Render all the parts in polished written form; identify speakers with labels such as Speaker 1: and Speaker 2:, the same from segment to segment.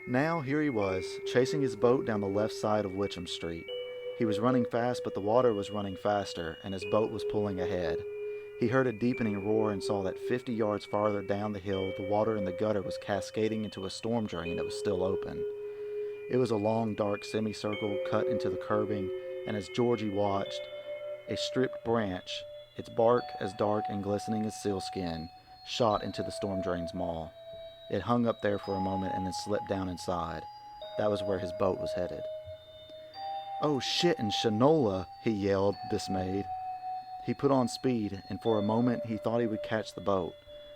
Speaker 1: Now here he was, chasing his boat down the left side of Witcham Street. He was running fast, but the water was running faster, and his boat was pulling ahead. He heard a deepening roar and saw that 50 yards farther down the hill, the water in the gutter was cascading into a storm drain that was still open. It was a long, dark semicircle cut into the curbing, and as Georgie watched, a stripped branch, its bark as dark and glistening as sealskin, shot into the storm drain's maw. It hung up there for a moment and then slipped down inside. That was where his boat was headed. "Oh shit and Shanola!" he yelled, dismayed. He put on speed, and for a moment he thought he would catch the boat.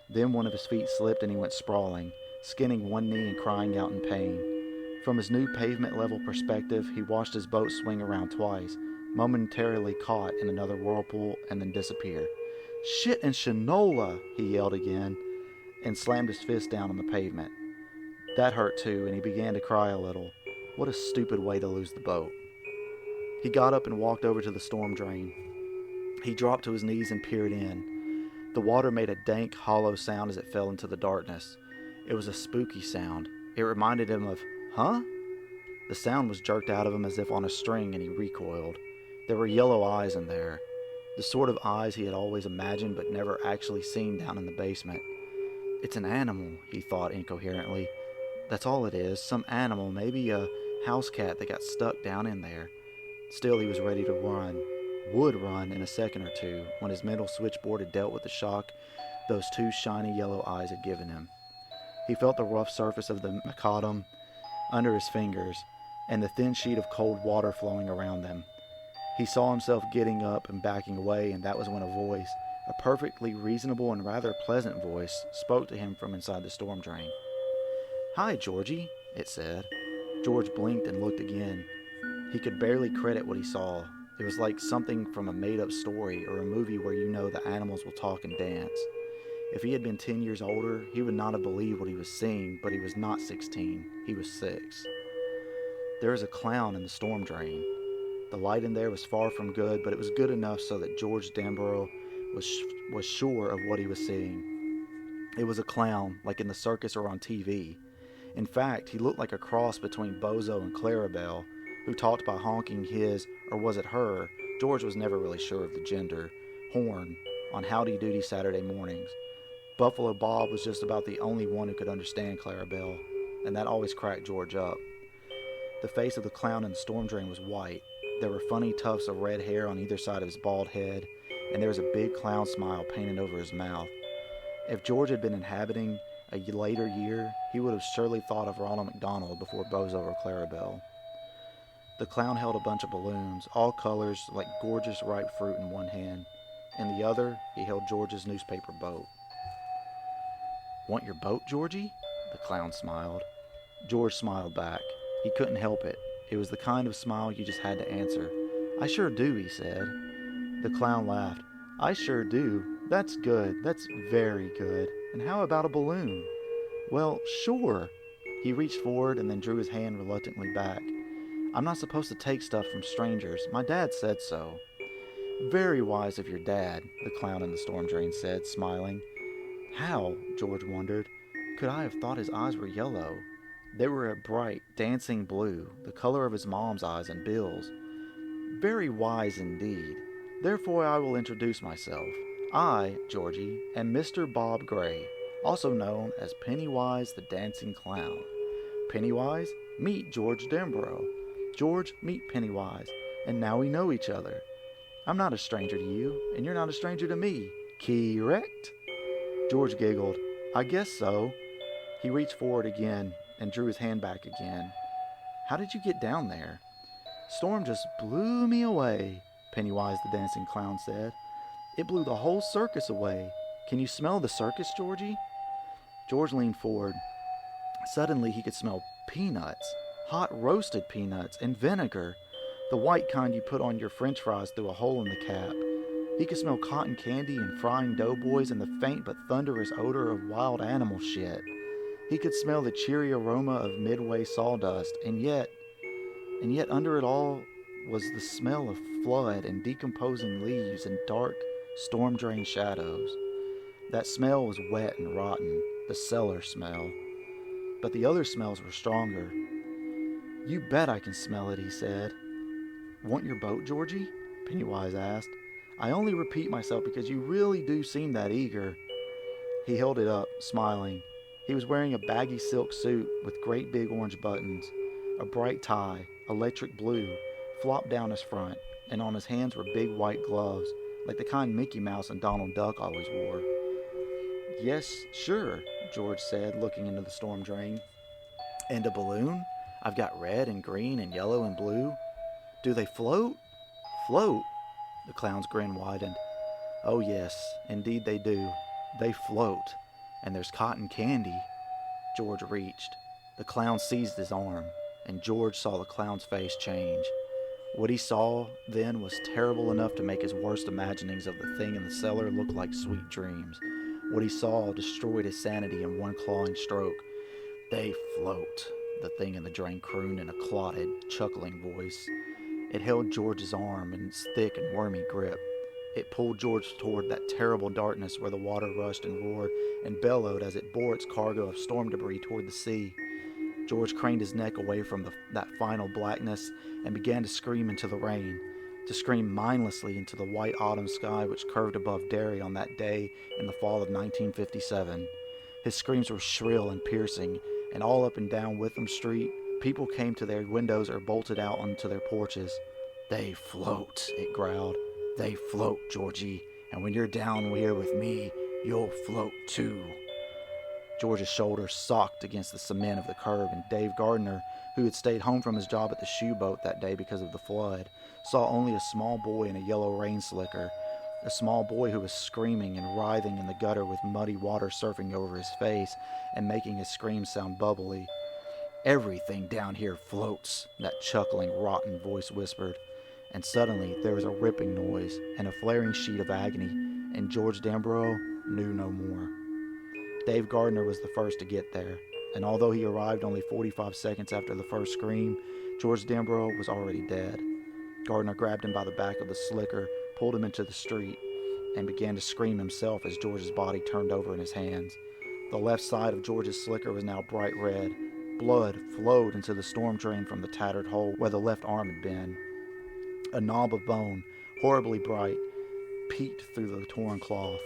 Speaker 1: Then one of his feet slipped and he went sprawling, skinning one knee and crying out in pain. From his new pavement-level perspective, he watched his boat swing around twice, momentarily caught in another whirlpool, and then disappear. "Shit and Shanola!" he yelled again, and slammed his fist down on the pavement. That hurt too, and he began to cry a little. What a stupid way to lose the boat. He got up and walked over to the storm drain. He dropped to his knees and peered in. The water made a dank, hollow sound as it fell into the darkness. It was a spooky sound. It reminded him of, "Huh?" The sound was jerked out of him as if on a string, and he recoiled. There were yellow eyes in there, the sort of eyes he had always imagined but never actually seen down in the basement. "It's an animal," he thought incoherently. "That's all it is, some animal, maybe a house cat that got stuck down in there." Still, he was ready to run. Would run in a second or two when his mental switchboard had dealt with the shock those two shiny yellow eyes had given him. He felt the rough surface of the macadam under his fingers and the thin sheet of cold water flowing around them. He saw himself getting up and backing away, and that was when a voice, a perfectly reasonable and rather pleasant voice, spoke to him from inside the storm drain. "Hi, Georgie," it said. George blinked and looked again. He could barely credit what he saw. It was like something from a made-up story or a movie where you know the animals will talk and dance. If he had been 10 years older, he would not have believed what he was seeing, but he was not 16. He was 6. There is a clown in the storm drain. The light in there was far from good, but it was good enough so that George Denborough was sure of what he was seeing. It was a clown, like in the circus or on TV. In fact, he looked like a cross between Bozo and Clarabelle, who talked by honking his, or was it her, George was never really sure of the gender, horn on Howdy Doody Saturday mornings. Buffalo Bob was just about the only one who could understand Clarabelle, and that always cracked George up. The face of the clown in the storm drain was white. There were funny tufts of red hair on either side of his bald head, and there was a big clown smile painted over his mouth. If George had been inhabiting a later year, he would have surely thought of Ronald McDonald before Bozo or Clarabelle. The clown held a bunch of balloons, all colors like gorgeous ripe fruit in one hand. In the other, he held George's newspaper boat. "Want your boat, Georgie?" The clown smiled. George smiled back. He couldn't help it. It was the kind of smile you just had to answer. "I sure do," he said. The clown laughed. "I sure do. That's good. That's very good. And how about a balloon?" "Well, sure." He reached forward and then drew his hand reluctantly back. "I'm not supposed to take stuff from strangers. My dad said so." "Very wise of your dad," the clown in the storm drain said, smiling. How, George wondered, could I have thought his eyes were yellow? They were a bright, dancing blue, the color of his mom's eyes and Bill's. "Very wise indeed. Therefore I will introduce myself. I, Georgie, am Mr. Bob Gray, also known as Pennywise the Dancing Clown. Pennywise, meet George Denborough. George, meet Pennywise, and now we know each other. I'm not a stranger to you, and you're not a stranger to me. Correct?" George giggled. "I guess so." He reached forward again and drew his hand back again. "How did you get down there?" "Storm just blew me away," Pennywise the Dancing Clown said. "It blew the whole circus away. Can you smell the circus, Georgie?" George leaned forward. Suddenly he could smell peanuts, hot roasted peanuts, and vinegar, the white kind you put on your french fries through a hole in the cap. He could smell cotton candy and frying doughboys and the faint but thunderous odor of wild animal shit. He could smell the cheery aroma of midway sawdust, and yet under it all was the smell of flood and decomposing leaves and dark, storm-drained shadows. That smell was wet and rotten, the cellar smell. but the other smells were stronger. "You bet I can smell it," he said. "Want your boat, Georgie?" Pennywise asked. "I only repeat myself because you really do seem that eager." He held it up, smiling. He was wearing a baggy silk suit with great big orange buttons. A bright tie, electric blue, flopped down his front, and on his hands were big white gloves, like the kind Mickey Mouse and Donald Duck always wore. "Yes, sure," George said, looking into the storm drain. "And a balloon? I've got red and green and yellow and blue. Do they float?" "Float?" The clown's grin widened. "Oh yes, indeed they do. They float. And there's cotton candy." George reached. The clown seized his arm, and George saw the clown's face change. What he saw then was terrible enough to make his worst imaginings of the thing in the cellar look like sweet dreams. What he saw destroyed his sanity in one clawing stroke. "They float," the thing in the drain crooned in a clotted, chuckling voice. It held George's arm in its thick and wormy grip. It pulled George toward that terrible darkness where the water rushed and roared and bellowed as it bore its cargo of storm debris toward the sea. George craned his neck away from that final blackness and began to scream into the rain, to scream mindlessly into the white autumn sky which curved above Derry on that day in the fall of 1957. His screams were shrill and piercing, and all up and down Witham Street, people came to their windows or bolted out onto their porches. "They float," it growled. "They float, Georgie, and when you're down here with me, you'll float too." George's shoulders socked against the cement of the curb, and Dave Gardner, who had stayed home from his job at the shoe boat that day because of the flood, saw only a small boy in a yellow rain slicker, a small boy who was screaming and writhing in the gutter with muddy water surfing over his face and making his screams sound bubbly. "Everything down here floats," that chuckling, rotten voice whispered. And suddenly there was a ripping noise and a flaring sheet of agony, and George Dambro knew no more. Dave Gardner was the first to get there, and although he arrived only 45 seconds after the first scream, George Dambro was already dead. Gardner grabbed him by the back of the slicker, pulled him into the street, and began to scream himself as George's body turned over in his hands. The left side of George's slicker was now bright red. Blood flowed into the storm drain from the tattered hole where the left arm had been. A knob of bone, horribly bright, peeked through the torn cloth.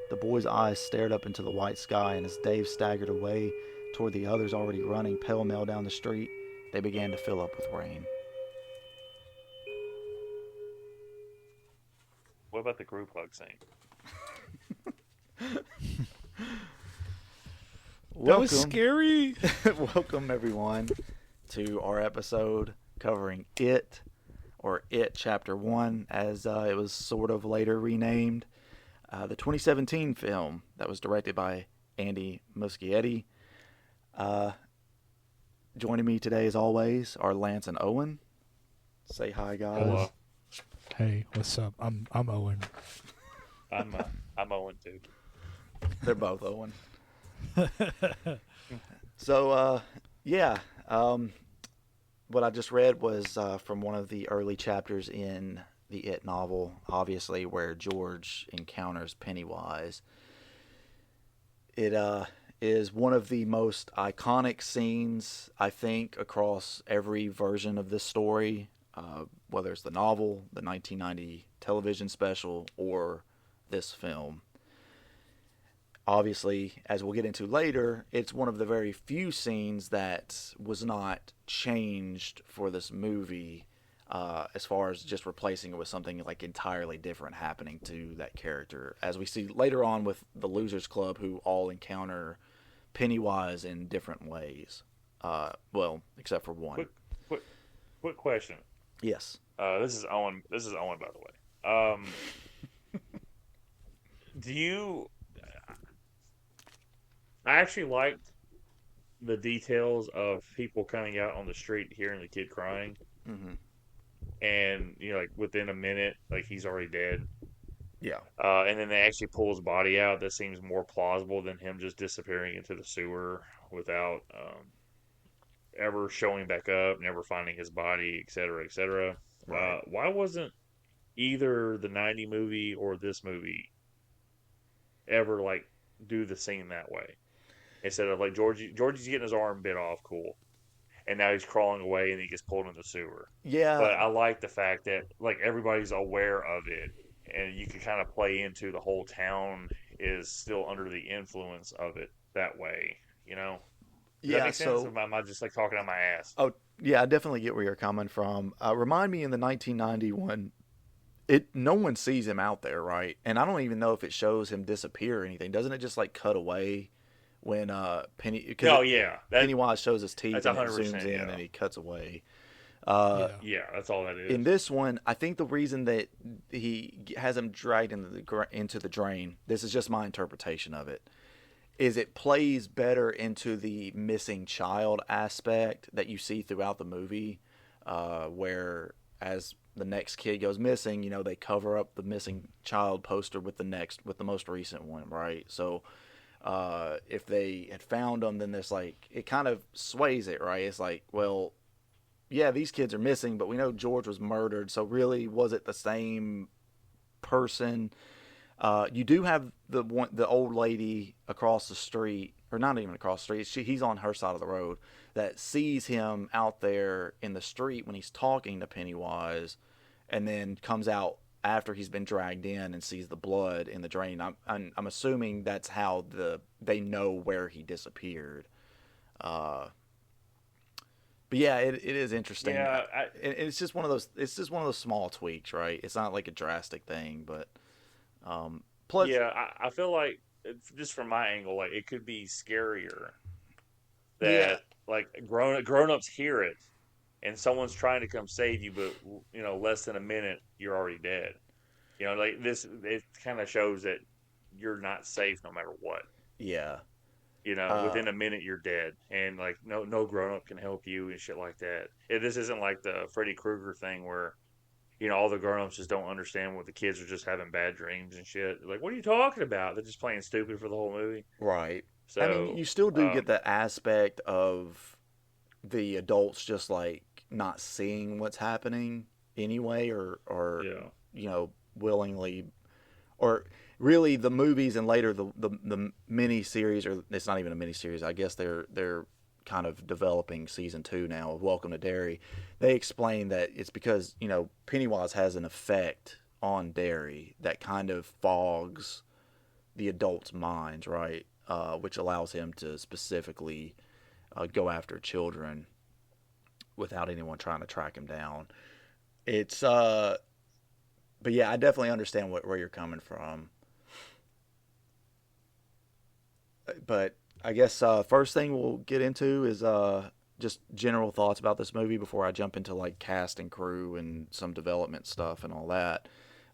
Speaker 1: The boy's eyes stared up into the white sky, and as Dave staggered away toward the others already running pell-mell down the street, they began to fill up with rain.
Speaker 2: What about the group hug scene?
Speaker 3: That was scary.
Speaker 1: Welcome, everyone, to our episode covering It, or It Chapter 1, as it was sort of later renamed. The 2017 film that was directed by Andy Muschietti. Joining me today, as always, are Lance and Owen. Say hi, guys.
Speaker 2: Hello.
Speaker 3: Hey, what's up? I'm Owen.
Speaker 2: I'm Owen too.
Speaker 1: They're both Owen. So, what I just read was from one of the early chapters in the It novel, obviously, where George encounters Pennywise. It is one of the most iconic scenes, I think, across every version of this story, whether it's the novel, the 1990 television special, or this film. Obviously, as we'll get into later, it's one of the very few scenes that was not changed for this movie, as far as just replacing it with something like entirely different happening to that character. As we see later on with the Losers Club, who all encounter Pennywise in different ways. Well, except for one.
Speaker 2: Quick question.
Speaker 1: Yes.
Speaker 2: This is Owen. This is Owen, by the way. Do you? I actually liked the details of people coming out on the street, hearing the kid crying, and like within a minute, like he's already dead.
Speaker 1: Yeah.
Speaker 2: And then they actually pull his body out. That seems more plausible than him just disappearing into the sewer without ever showing back up, never finding his body, etc., etc.
Speaker 1: Right.
Speaker 2: Why wasn't either the 90 movie or this movie ever like do the scene that way? instead of like Georgie's getting his arm bit off, cool, and now he's crawling away and he gets pulled in the sewer.
Speaker 1: Yeah.
Speaker 2: But I like the fact that like everybody's aware of it, and you can kind of play into the whole town is still under the influence of it that way, you know? Does that make sense? Or am I just like talking out my ass?
Speaker 1: Oh, yeah, I definitely get where you're coming from. Remind me in the 1991, no one sees him out there, right? And I don't even know if it shows him disappear or anything. Doesn't it just like cut away when Pennywise shows his teeth and it zooms in and he cuts away.
Speaker 2: Yeah, that's all that is.
Speaker 1: In this one, I think the reason that he has him dragged into the drain, this is just my interpretation of it, is it plays better into the missing child aspect that you see throughout the movie, where as the next kid goes missing, they cover up the missing child poster with the most recent one, right? So if they had found them, then there's like, it kind of sways it, right? It's like, well, yeah, these kids are missing, but we know George was murdered, so really, was it the same person? You do have the old lady across the street, or not even across the street. He's on her side of the road that sees him out there in the street when he's talking to Pennywise, and then comes out after he's been dragged in and sees the blood in the drain. I'm assuming that's how they know where he disappeared. But yeah, it is interesting.
Speaker 2: Yeah,
Speaker 1: it's just one of those. It's just one of those small tweaks, right? It's not like a drastic thing, but plus,
Speaker 2: yeah, I feel like just from my angle, like it could be scarier that like grown-ups hear it, and someone's trying to come save you, but less than a minute you're already dead. Like this, it kind of shows that you're not safe no matter what.
Speaker 1: Yeah.
Speaker 2: Within a minute you're dead, and like no grown up can help you and shit like that. This isn't like the Freddy Krueger thing where, all the grown ups just don't understand what the kids are just having bad dreams and shit. Like, what are you talking about? They're just playing stupid for the whole movie,
Speaker 1: right?
Speaker 2: So
Speaker 1: I mean, you still do get that aspect of the adults just like not seeing what's happening anyway, or willingly, or. Really, the movies and later the mini series, or it's not even a mini series. I guess they're kind of developing season 2 now of Welcome to Derry. They explain that it's because Pennywise has an effect on Derry that kind of fogs the adults' minds, right? Which allows him to specifically go after children without anyone trying to track him down. It's but yeah, I definitely understand where you're coming from. But I guess first thing we'll get into is just general thoughts about this movie before I jump into like cast and crew and some development stuff and all that.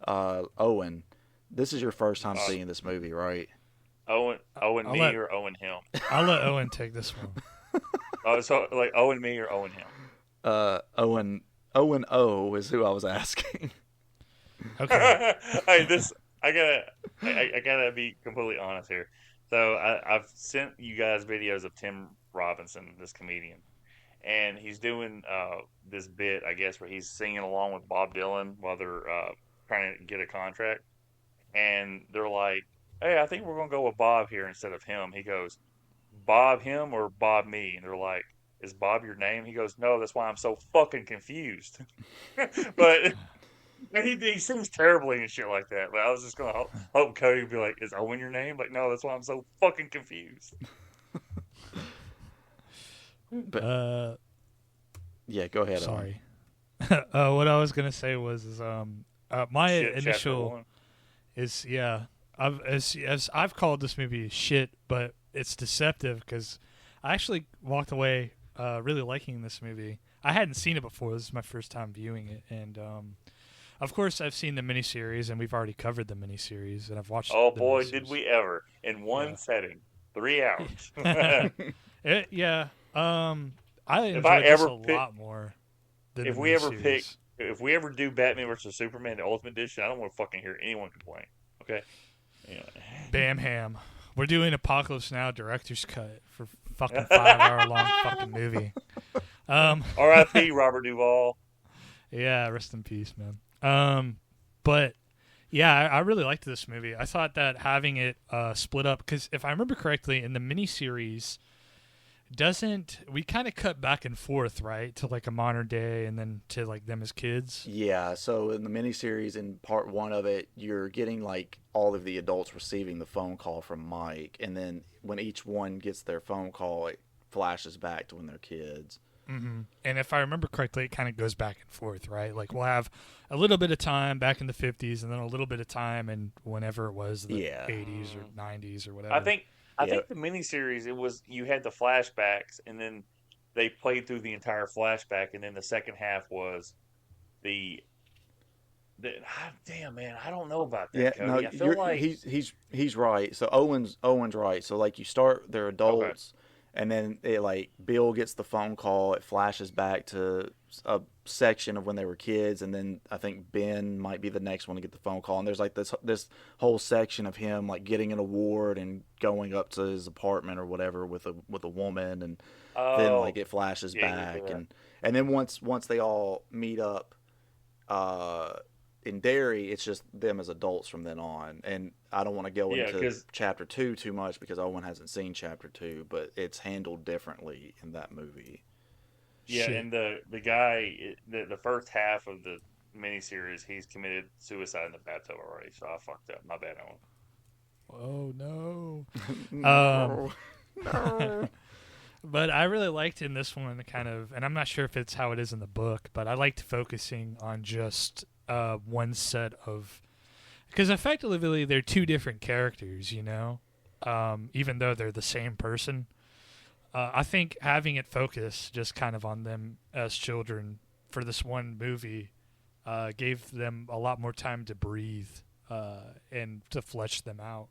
Speaker 1: Owen, this is your first time seeing this movie, right?
Speaker 2: Owen me or Owen him?
Speaker 3: I'll let Owen take this one.
Speaker 2: So like Owen me or Owen him?
Speaker 1: Owen O is who I was asking.
Speaker 3: Okay.
Speaker 2: I gotta be completely honest here. So I've sent you guys videos of Tim Robinson, this comedian, and he's doing this bit, I guess, where he's singing along with Bob Dylan while they're trying to get a contract. And they're like, hey, I think we're going to go with Bob here instead of him. He goes, Bob him or Bob me? And they're like, is Bob your name? He goes, no, that's why I'm so fucking confused. But... he seems terribly and shit like that. But I was just gonna hope Cody would be like, "Is Owen your name?" Like, no, that's why I'm so fucking confused.
Speaker 1: But yeah, go ahead.
Speaker 3: Sorry. What I was gonna say was my initial is I've called this movie shit, but it's deceptive because I actually walked away really liking this movie. I hadn't seen it before. This is my first time viewing it, and of course, I've seen the miniseries, and we've already covered the miniseries, and I've watched.
Speaker 2: Oh boy, did we ever! In one setting, 3 hours.
Speaker 3: I enjoyed this a lot more. Than
Speaker 2: if we ever do Batman versus Superman, the Ultimate Edition, I don't want to fucking hear anyone complain. Okay. Yeah.
Speaker 3: Bam ham. We're doing Apocalypse Now director's cut for fucking 5-hour long fucking movie.
Speaker 2: R.I.P. Robert Duvall.
Speaker 3: Yeah, rest in peace, man. But Yeah, I really liked this movie. I thought that having it split up, because if I remember correctly, in the miniseries, doesn't we kind of cut back and forth, right, to like a modern day and then to like them as kids?
Speaker 1: Yeah, so in the miniseries, in part one of it, you're getting like all of the adults receiving the phone call from Mike, and then when each one gets their phone call, it flashes back to when they're kids.
Speaker 3: Mm-hmm. And if I remember correctly, it kind of goes back and forth, right? Like we'll have a little bit of time back in the 50s and then a little bit of time and whenever it was, the 80s or 90s or whatever.
Speaker 2: I think the miniseries, it was, you had the flashbacks and then they played through the entire flashback, and then the second half was the damn, man, I don't know about that.
Speaker 1: Yeah,
Speaker 2: Cody.
Speaker 1: no,
Speaker 2: I feel like
Speaker 1: he's right. So Owen's right. So like you start, they're adults. Okay. And then it like Bill gets the phone call. It flashes back to a section of when they were kids, and then I think Ben might be the next one to get the phone call. And there's like this whole section of him like getting an award and going up to his apartment or whatever with a woman, and then like it flashes back, and then once they all meet up in Derry, it's just them as adults from then on. And I don't want to go into chapter 2 too much because Owen hasn't seen chapter 2, but it's handled differently in that movie.
Speaker 2: Yeah, shit. And the guy, the first half of the miniseries, he's committed suicide in the bathtub already, so I fucked up. My bad, Owen.
Speaker 3: Oh, no.
Speaker 1: No.
Speaker 3: But I really liked in this one kind of, and I'm not sure if it's how it is in the book, but I liked focusing on just one set of, because effectively they're two different characters, you know, even though they're the same person. I think having it focus just kind of on them as children for this one movie gave them a lot more time to breathe and to flesh them out,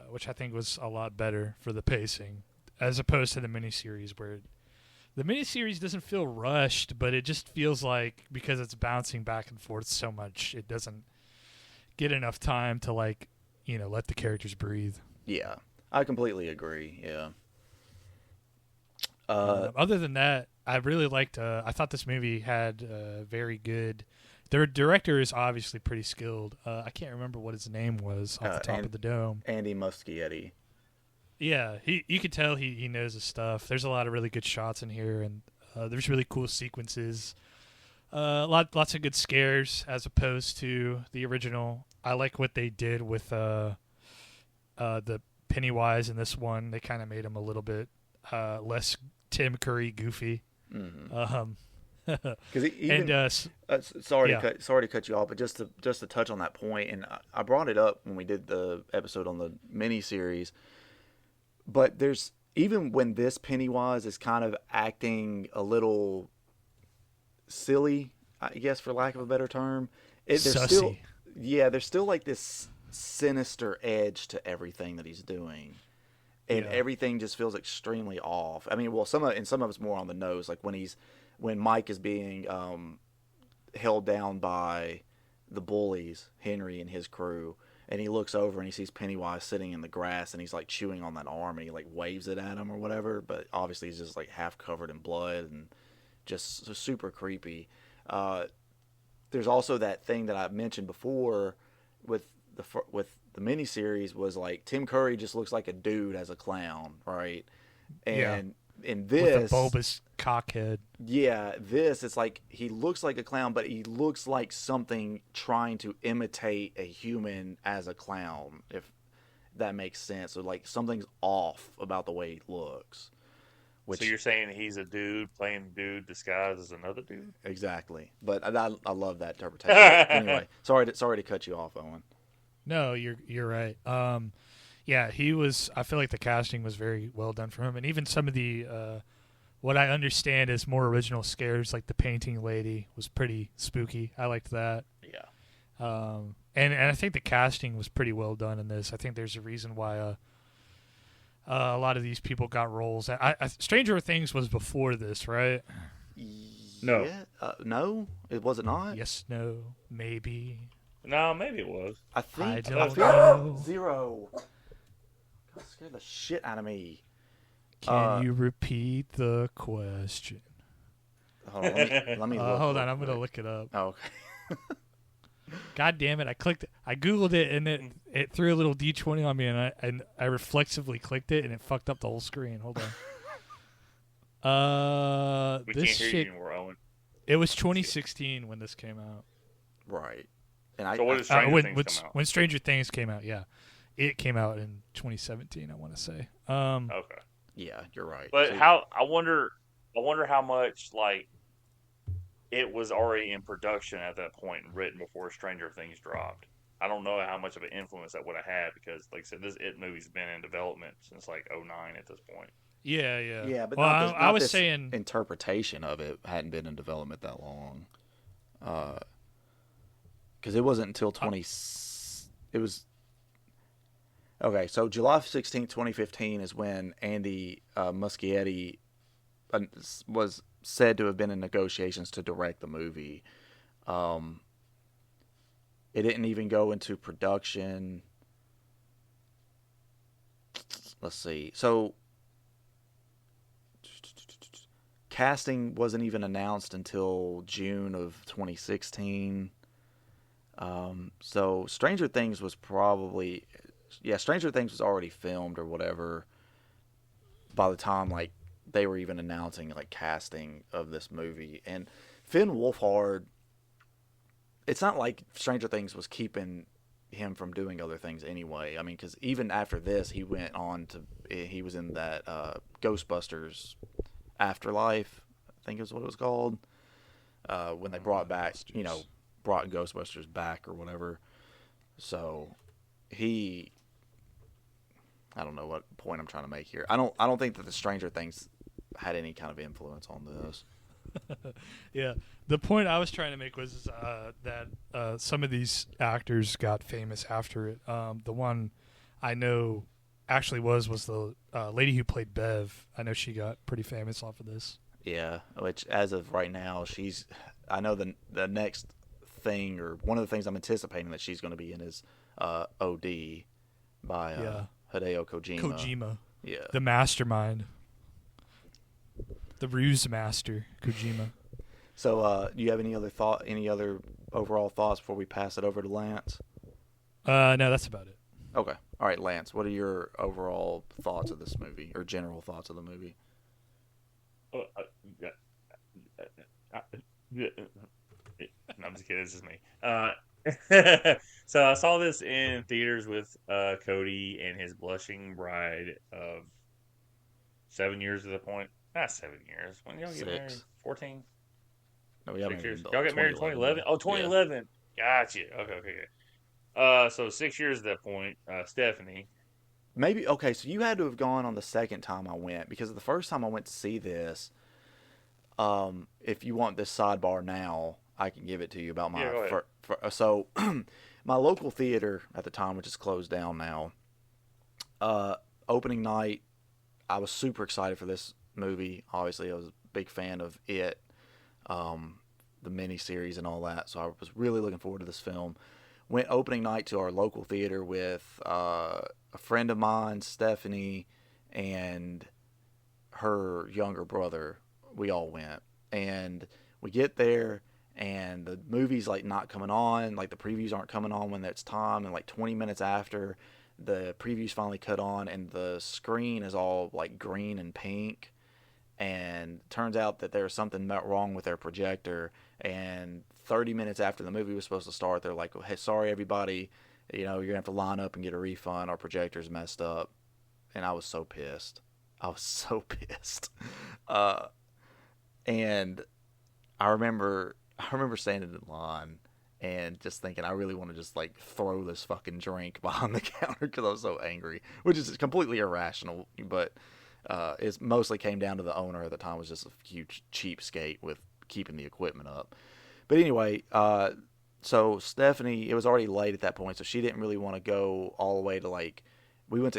Speaker 3: which I think was a lot better for the pacing as opposed to the miniseries, where the miniseries doesn't feel rushed, but it just feels like because it's bouncing back and forth so much, it doesn't get enough time to like, you know, let the characters breathe.
Speaker 1: Yeah, I completely agree. Yeah.
Speaker 3: Other than that, I really liked. I thought this movie had very good. Their director is obviously pretty skilled. I can't remember what his name was off the top of the dome.
Speaker 1: Andy Muschietti.
Speaker 3: Yeah, you could tell he knows his stuff. There's a lot of really good shots in here, and there's really cool sequences. Lots of good scares as opposed to the original. I like what they did with the Pennywise in this one. They kind of made him a little bit less Tim Curry goofy.
Speaker 1: Mm-hmm.
Speaker 3: Because
Speaker 1: sorry to cut you off, but just to touch on that point, and I brought it up when we did the episode on the miniseries. But there's, even when this Pennywise is kind of acting a little silly, I guess, for lack of a better term, there's still like this sinister edge to everything that he's doing, and everything just feels extremely off. I mean, well, some of it's more on the nose, like when Mike is being held down by the bullies, Henry and his crew. And he looks over and he sees Pennywise sitting in the grass, and he's like chewing on that arm, and he like waves it at him or whatever. But obviously he's just like half covered in blood and just super creepy. There's also that thing that I mentioned before with the miniseries, was like Tim Curry just looks like a dude as a clown, right? And in this,
Speaker 3: with a bulbous cockhead.
Speaker 1: Yeah, it's like he looks like a clown, but he looks like something trying to imitate a human as a clown, if that makes sense. So like something's off about the way he looks.
Speaker 2: So you're saying he's a dude playing dude disguised as another dude?
Speaker 1: Exactly. But I love that interpretation. Anyway, sorry to cut you off, Owen.
Speaker 3: No, you're right. Yeah, he was. I feel like the casting was very well done for him, and even some of the what I understand is more original scares, like the painting lady, was pretty spooky. I liked that.
Speaker 2: Yeah.
Speaker 3: And I think the casting was pretty well done in this. I think there's a reason why a lot of these people got roles. Stranger Things was before this, right?
Speaker 2: No.
Speaker 1: Yeah, no, was it not?
Speaker 3: Yes, no, maybe.
Speaker 2: No, maybe it was.
Speaker 1: I think.
Speaker 3: I don't know.
Speaker 1: Zero. God, scared the shit out of me.
Speaker 3: Can you repeat the question?
Speaker 1: Hold on, let me look.
Speaker 3: Hold on, I'm going to look it up.
Speaker 1: Oh, okay.
Speaker 3: God damn it! I Googled it, and it threw a little D20 on me, and I reflexively clicked it, and it fucked up the whole screen. Hold on.
Speaker 2: We
Speaker 3: This
Speaker 2: can't hear
Speaker 3: shit.
Speaker 2: you anymore, Owen.
Speaker 3: It was 2016 when this came out.
Speaker 1: Right. And
Speaker 2: So what did Stranger Things come out?
Speaker 3: When Stranger Things came out, yeah, it came out in 2017. I want to say.
Speaker 2: Okay.
Speaker 1: Yeah, you're right.
Speaker 2: But I wonder how much like it was already in production at that point and written before Stranger Things dropped. I don't know how much of an influence that would have had because, like I said, this It movie's been in development since like 2009 at this point.
Speaker 3: Yeah.
Speaker 1: But
Speaker 3: well,
Speaker 1: I
Speaker 3: was saying
Speaker 1: interpretation of it hadn't been in development that long. Because it wasn't until it was okay. So July 16th, 2015 is when Andy Muschietti was said to have been in negotiations to direct the movie. It didn't even go into production. Let's see. So casting wasn't even announced until June of 2016. So Stranger Things was Stranger Things was already filmed or whatever by the time like they were even announcing like casting of this movie. And Finn Wolfhard, it's not like Stranger Things was keeping him from doing other things anyway. I mean, because even after this, he was in that Ghostbusters Afterlife, I think is what it was called, when they brought Ghostbusters back or whatever. So I don't know what point I'm trying to make here. I don't think that the Stranger Things had any kind of influence on this.
Speaker 3: Yeah, the point I was trying to make was that some of these actors got famous after it. The one I know actually was the lady who played Bev. I know she got pretty famous off of this.
Speaker 1: Yeah, which as of right now, I know the next thing, or one of the things I'm anticipating that she's going to be in is OD by Hideo Kojima. Yeah.
Speaker 3: The mastermind. The ruse master, Kojima.
Speaker 1: So, do you have any other overall thoughts before we pass it over to Lance?
Speaker 3: No, that's about it.
Speaker 1: Okay. All right, Lance, what are your overall thoughts of this movie, or general thoughts of the movie?
Speaker 2: No, I'm just kidding. This is me. So I saw this in theaters with Cody and his blushing bride of 7 years at the point. Not 7 years. When y'all get married? 14?
Speaker 1: No, we haven't.
Speaker 2: 6 years. Y'all get married in 2011? Oh, 2011. Yeah. Gotcha. Okay. So 6 years at that point. Stephanie.
Speaker 1: Maybe, okay, so you had to have gone on the second time I went, because the first time I went to see this, if you want this sidebar now, I can give it to you about my...
Speaker 2: Yeah, go ahead.
Speaker 1: So, my local theater at the time, which is closed down now, opening night, I was super excited for this movie. Obviously, I was a big fan of it, the miniseries and all that, so I was really looking forward to this film. Went opening night to our local theater with a friend of mine, Stephanie, and her younger brother. We all went, and we get there, and the movie's like not coming on, like the previews aren't coming on when it's time, and like 20 minutes after, the previews finally cut on, and the screen is all like green and pink, and turns out that there's something wrong with their projector, and 30 minutes after the movie was supposed to start, they're like, hey, sorry everybody, you're gonna have to line up and get a refund, our projector's messed up. And I was so pissed. And I remember standing in line and just thinking, I really want to just like throw this fucking drink behind the counter because I was so angry, which is completely irrational, but it mostly came down to the owner at the time was just a huge cheapskate with keeping the equipment up. But anyway, so Stephanie, it was already late at that point, so she didn't really want to go all the way to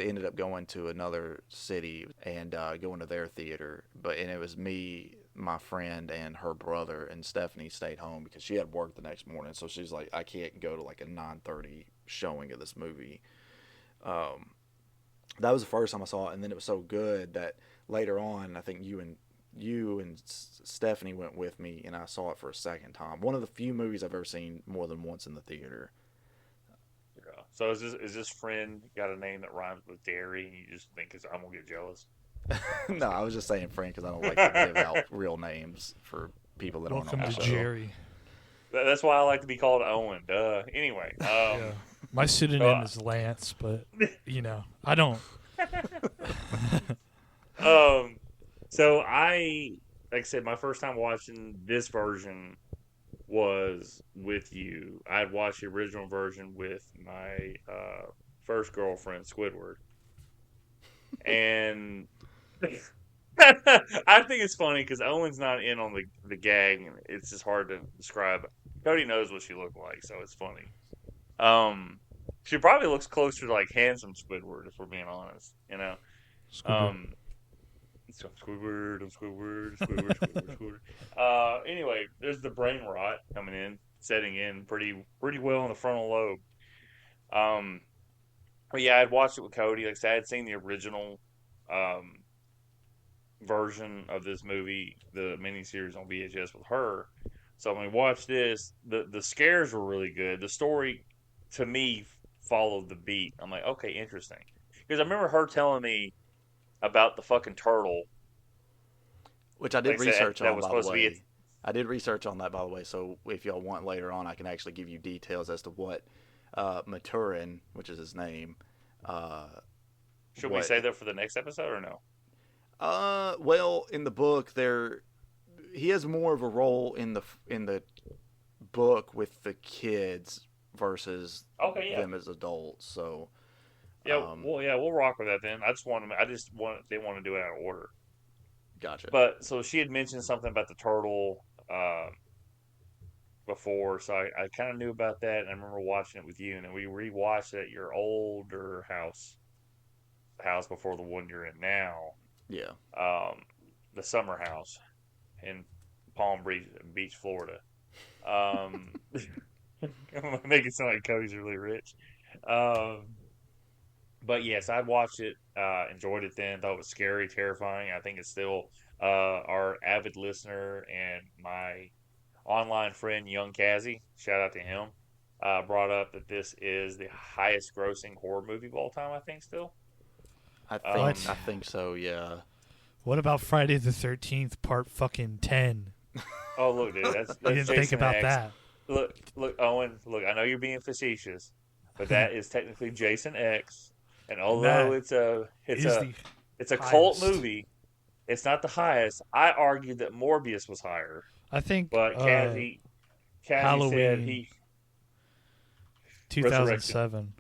Speaker 1: ended up going to another city and going to their theater. And it was me, my friend, and her brother, and Stephanie stayed home because she had work the next morning. So she's like, I can't go to like a 9:30 showing of this movie. That was the first time I saw it, and then it was so good that later on, I think you and you and Stephanie went with me, and I saw it for a second time. One of the few movies I've ever seen more than once in the theater.
Speaker 2: Yeah. So is this friend got a name that rhymes with Derry, and you just think I'm gonna get jealous?
Speaker 1: No, I was just saying friend because I don't like to give out real names for people that aren't on the
Speaker 3: Welcome to
Speaker 1: show.
Speaker 3: Jerry.
Speaker 2: That's why I like to be called Owen. Duh. Anyway.
Speaker 3: Yeah. My pseudonym is Lance, but I don't.
Speaker 2: So like I said, my first time watching this version was with you. I'd watched the original version with my first girlfriend, Squidward, and I think it's funny because Owen's not in on the gag, and it's just hard to describe. Cody knows what she looked like, so it's funny. She probably looks closer to like handsome Squidward, if we're being honest.
Speaker 3: Squidward.
Speaker 2: Squidward. Anyway, there's the brain rot coming in, setting in pretty well in the frontal lobe. But yeah, I'd watched it with Cody. Like I said, I had seen the original version of this movie, the miniseries on VHS with her. So when we watched this, the scares were really good. The story, to me, followed the beat. I'm like, okay, interesting. Because I remember her telling me about the fucking turtle.
Speaker 1: Which I did research on, by the way.
Speaker 2: I
Speaker 1: did research on that, by the way, so if y'all want later on, I can actually give you details as to what Maturin, which is his name.
Speaker 2: Should we say that for the next episode or no?
Speaker 1: Well, in the book, he has more of a role in the book with the kids versus them as adults. So
Speaker 2: yeah, we'll rock with that then. Didn't want to do it out of order.
Speaker 1: Gotcha.
Speaker 2: But so she had mentioned something about the turtle before, so I kind of knew about that, and I remember watching it with you, and then we rewatched it at your older house, the house before the one you're in now.
Speaker 1: Yeah.
Speaker 2: The summer house in Palm Beach, Florida. Make it sound like Cody's really rich. But yes, I watched it, enjoyed it then, thought it was scary, terrifying. I think it's still our avid listener and my online friend, Young Kazzy, shout out to him, brought up that this is the highest grossing horror movie of all time, I think, still.
Speaker 1: I think so, yeah.
Speaker 3: What about Friday the 13th, part fucking 10?
Speaker 2: Oh, look, dude, that's
Speaker 3: you didn't
Speaker 2: Jason
Speaker 3: think about
Speaker 2: X.
Speaker 3: that.
Speaker 2: Look, Owen, I know you're being facetious, but that is technically Jason X. And although it's a cult movie, it's not the highest. I argued that Morbius was higher.
Speaker 3: I think,
Speaker 2: but Kazzy said he
Speaker 3: 2007.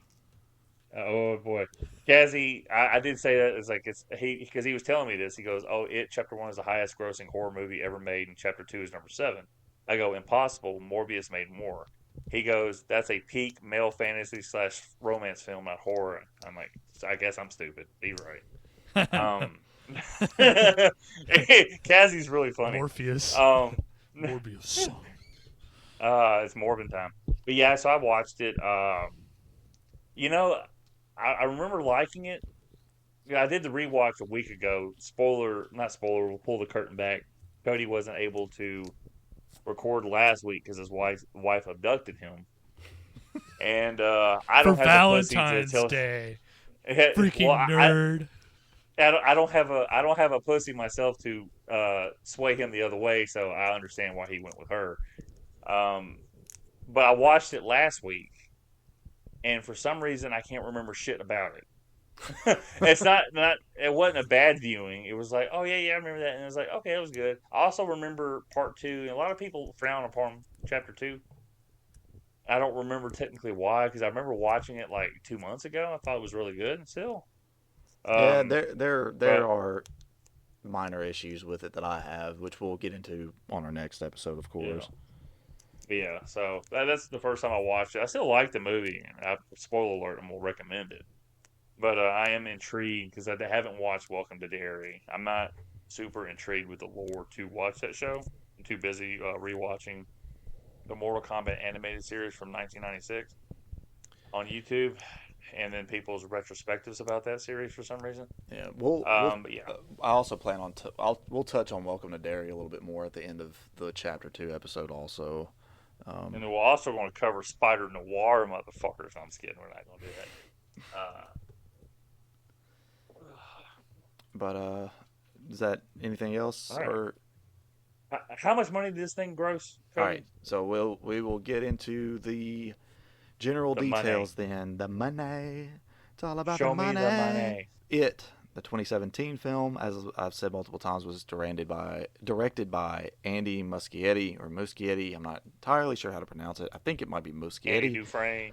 Speaker 2: Oh boy, Kazzy, I did say that because he was telling me this. He goes, "Oh, Chapter 1 is the highest grossing horror movie ever made, and Chapter 2 is number 7." I go, "Impossible. Morbius made more." He goes, "That's a peak male fantasy / romance film, not horror." I'm like, I guess I'm stupid. Be right. Kazzy's really funny.
Speaker 3: Morpheus. Morbius.
Speaker 2: It's Morbin time. But yeah, so I watched it. I remember liking it. Yeah, I did the rewatch a week ago. Not spoiler, we'll pull the curtain back. Cody wasn't able to record last week because his wife abducted him. And I don't have
Speaker 3: Valentine's
Speaker 2: a pussy to tell
Speaker 3: Day. Freaking nerd.
Speaker 2: I don't have a pussy myself to sway him the other way, so I understand why he went with her. But I watched it last week, and for some reason I can't remember shit about it. It's not it wasn't a bad viewing. It was like, oh yeah, I remember that, and it was like, okay, it was good. I also remember part 2, and a lot of people frown upon chapter 2. I don't remember technically why, because I remember watching it like 2 months ago. I thought it was really good, and still.
Speaker 1: Yeah, there are minor issues with it that I have, which we'll get into on our next episode, of course.
Speaker 2: Yeah, so that's the first time I watched it. I still like the movie, and spoiler alert, and we'll recommend it. But I am intrigued because I haven't watched Welcome to Derry. I'm not super intrigued with the lore to watch that show. I'm too busy rewatching the Mortal Kombat animated series from 1996 on YouTube. and then people's retrospectives about that series for some reason.
Speaker 1: Yeah,
Speaker 2: But yeah,
Speaker 1: I also plan on we'll touch on Welcome to Derry a little bit more at the end of the Chapter 2 episode also.
Speaker 2: and then we're also going to cover Spider Noir, motherfuckers. No, I'm just kidding. We're not going to do that.
Speaker 1: But is that anything else?
Speaker 2: All right.
Speaker 1: Or
Speaker 2: how much money did this thing gross, Cody?
Speaker 1: all right, so we will get into the general details then. The money. It's all about
Speaker 2: Show
Speaker 1: the money.
Speaker 2: me the money.
Speaker 1: It, the 2017 film, as I've said multiple times, was directed by Andy Muschietti or Muschietti. I'm not entirely sure how to pronounce it. I think it might be Muschietti.
Speaker 2: Andy Dufresne.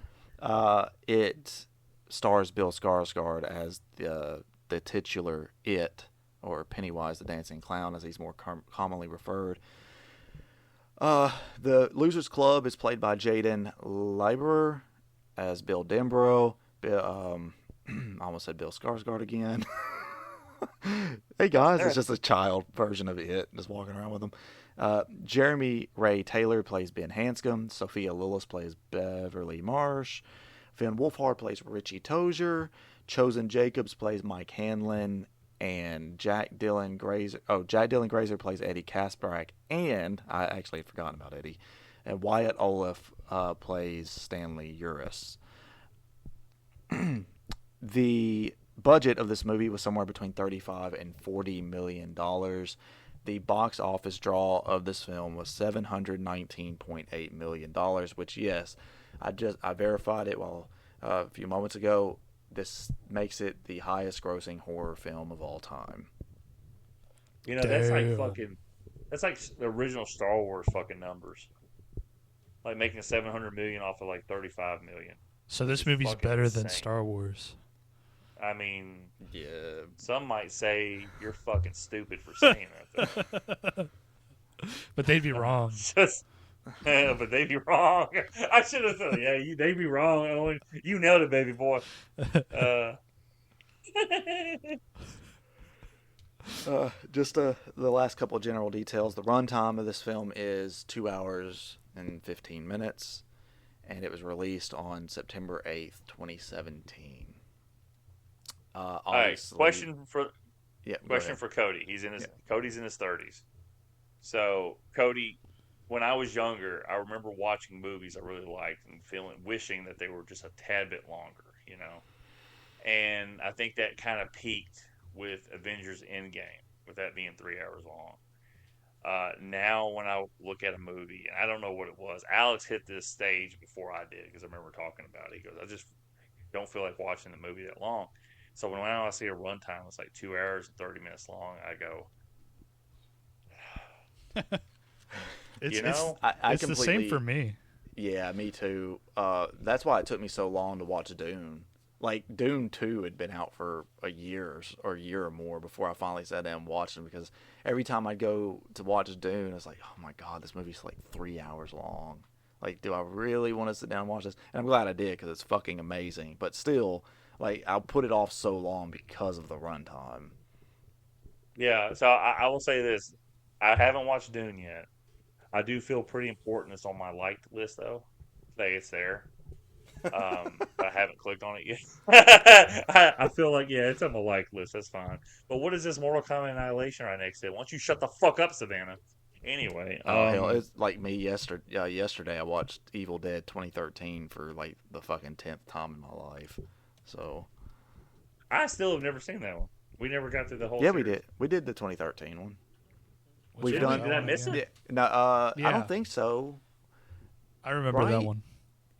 Speaker 1: It stars Bill Skarsgård as the titular It, or Pennywise the Dancing Clown, as he's more commonly referred. The Losers Club is played by Jaden Lieber as Bill Denbrough. I almost said Bill Skarsgård again. Hey guys, it's just a child version of It, just walking around with him. Jeremy Ray Taylor plays Ben Hanscom. Sophia Lillis plays Beverly Marsh. Finn Wolfhard plays Richie Tozier. Chosen Jacobs plays Mike Hanlon. And Jack Dylan Grazer plays Eddie Kasparak. And I actually had forgotten about Eddie. And Wyatt Olaf plays Stanley Uris. The budget of this movie was somewhere between $35 and $40 million. The box office draw of this film was $719.8 million, which, yes, I verified it a few moments ago. This makes it the highest grossing horror film of all time.
Speaker 2: You know, that's like the original Star Wars fucking numbers. Like making $700 million off of like $35 million.
Speaker 3: So this movie's better
Speaker 2: insane.
Speaker 3: than Star Wars.
Speaker 2: I mean,
Speaker 1: Yeah.
Speaker 2: some might say you're fucking stupid for saying that.
Speaker 3: But they'd be wrong.
Speaker 2: But they'd be wrong. I should have said, they'd be wrong, Owen. You nailed it, baby boy.
Speaker 1: Just the last couple of general details. The runtime of this film is 2 hours and 15 minutes, and it was released on September 8th, 2017.
Speaker 2: All right, question for Cody. Cody's in his 30s. So, Cody, when I was younger, I remember watching movies I really liked and wishing that they were just a tad bit longer, you know. And I think that kind of peaked with Avengers Endgame, with that being 3 hours long. Now, when I look at a movie, and I don't know what it was, Alex hit this stage before I did, because I remember talking about it. He goes, I just don't feel like watching the movie that long. So when I see a runtime, it's like 2 hours and 30 minutes long, I go,
Speaker 3: It's
Speaker 1: completely,
Speaker 3: the same for me.
Speaker 1: Yeah, me too. That's why it took me so long to watch Dune. Like, Dune 2 had been out for a year or more before I finally sat down and watched it, because every time I'd go to watch Dune, I was like, oh my God, this movie's like 3 hours long. Like, do I really want to sit down and watch this? And I'm glad I did, because it's fucking amazing. But still, like, I'll put it off so long because of the runtime.
Speaker 2: Yeah, so I will say this. I haven't watched Dune yet. I do feel pretty important it's on my liked list, though. Like, it's there. I haven't clicked on it yet. I feel like, it's on my liked list. That's fine. But what is this Mortal Kombat Annihilation right next to it? Why don't you shut the fuck up, Savannah? Anyway.
Speaker 1: Hell, it's like me yesterday. I watched Evil Dead 2013 for like the fucking 10th time in my life. So
Speaker 2: I still have never seen that one. We never got through the whole.
Speaker 1: Yeah,
Speaker 2: series.
Speaker 1: we did. We did the 2013 one.
Speaker 2: Did I miss it?
Speaker 1: Yeah. No, I don't think so.
Speaker 3: I remember that one.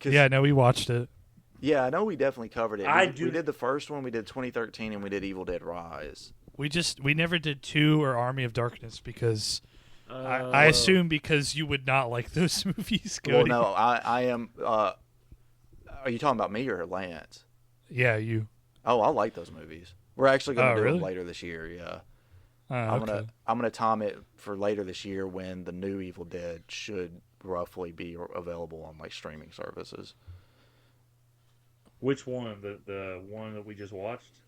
Speaker 1: Yeah,
Speaker 3: no, we watched it.
Speaker 1: Yeah, I know we definitely covered it.
Speaker 2: We
Speaker 1: did the first one. We did 2013, and we did Evil Dead Rise.
Speaker 3: We never did 2 or Army of Darkness because I assume because you would not like those movies. Cody.
Speaker 1: Well, no, I am. Are you talking about me or Lance?
Speaker 3: Yeah, you.
Speaker 1: Oh, I like those movies. We're actually going to do
Speaker 3: them
Speaker 1: later this year. Yeah.
Speaker 3: Okay.
Speaker 1: I'm gonna time it for later this year when the new Evil Dead should roughly be available on like streaming services.
Speaker 2: Which one? The one that we just watched?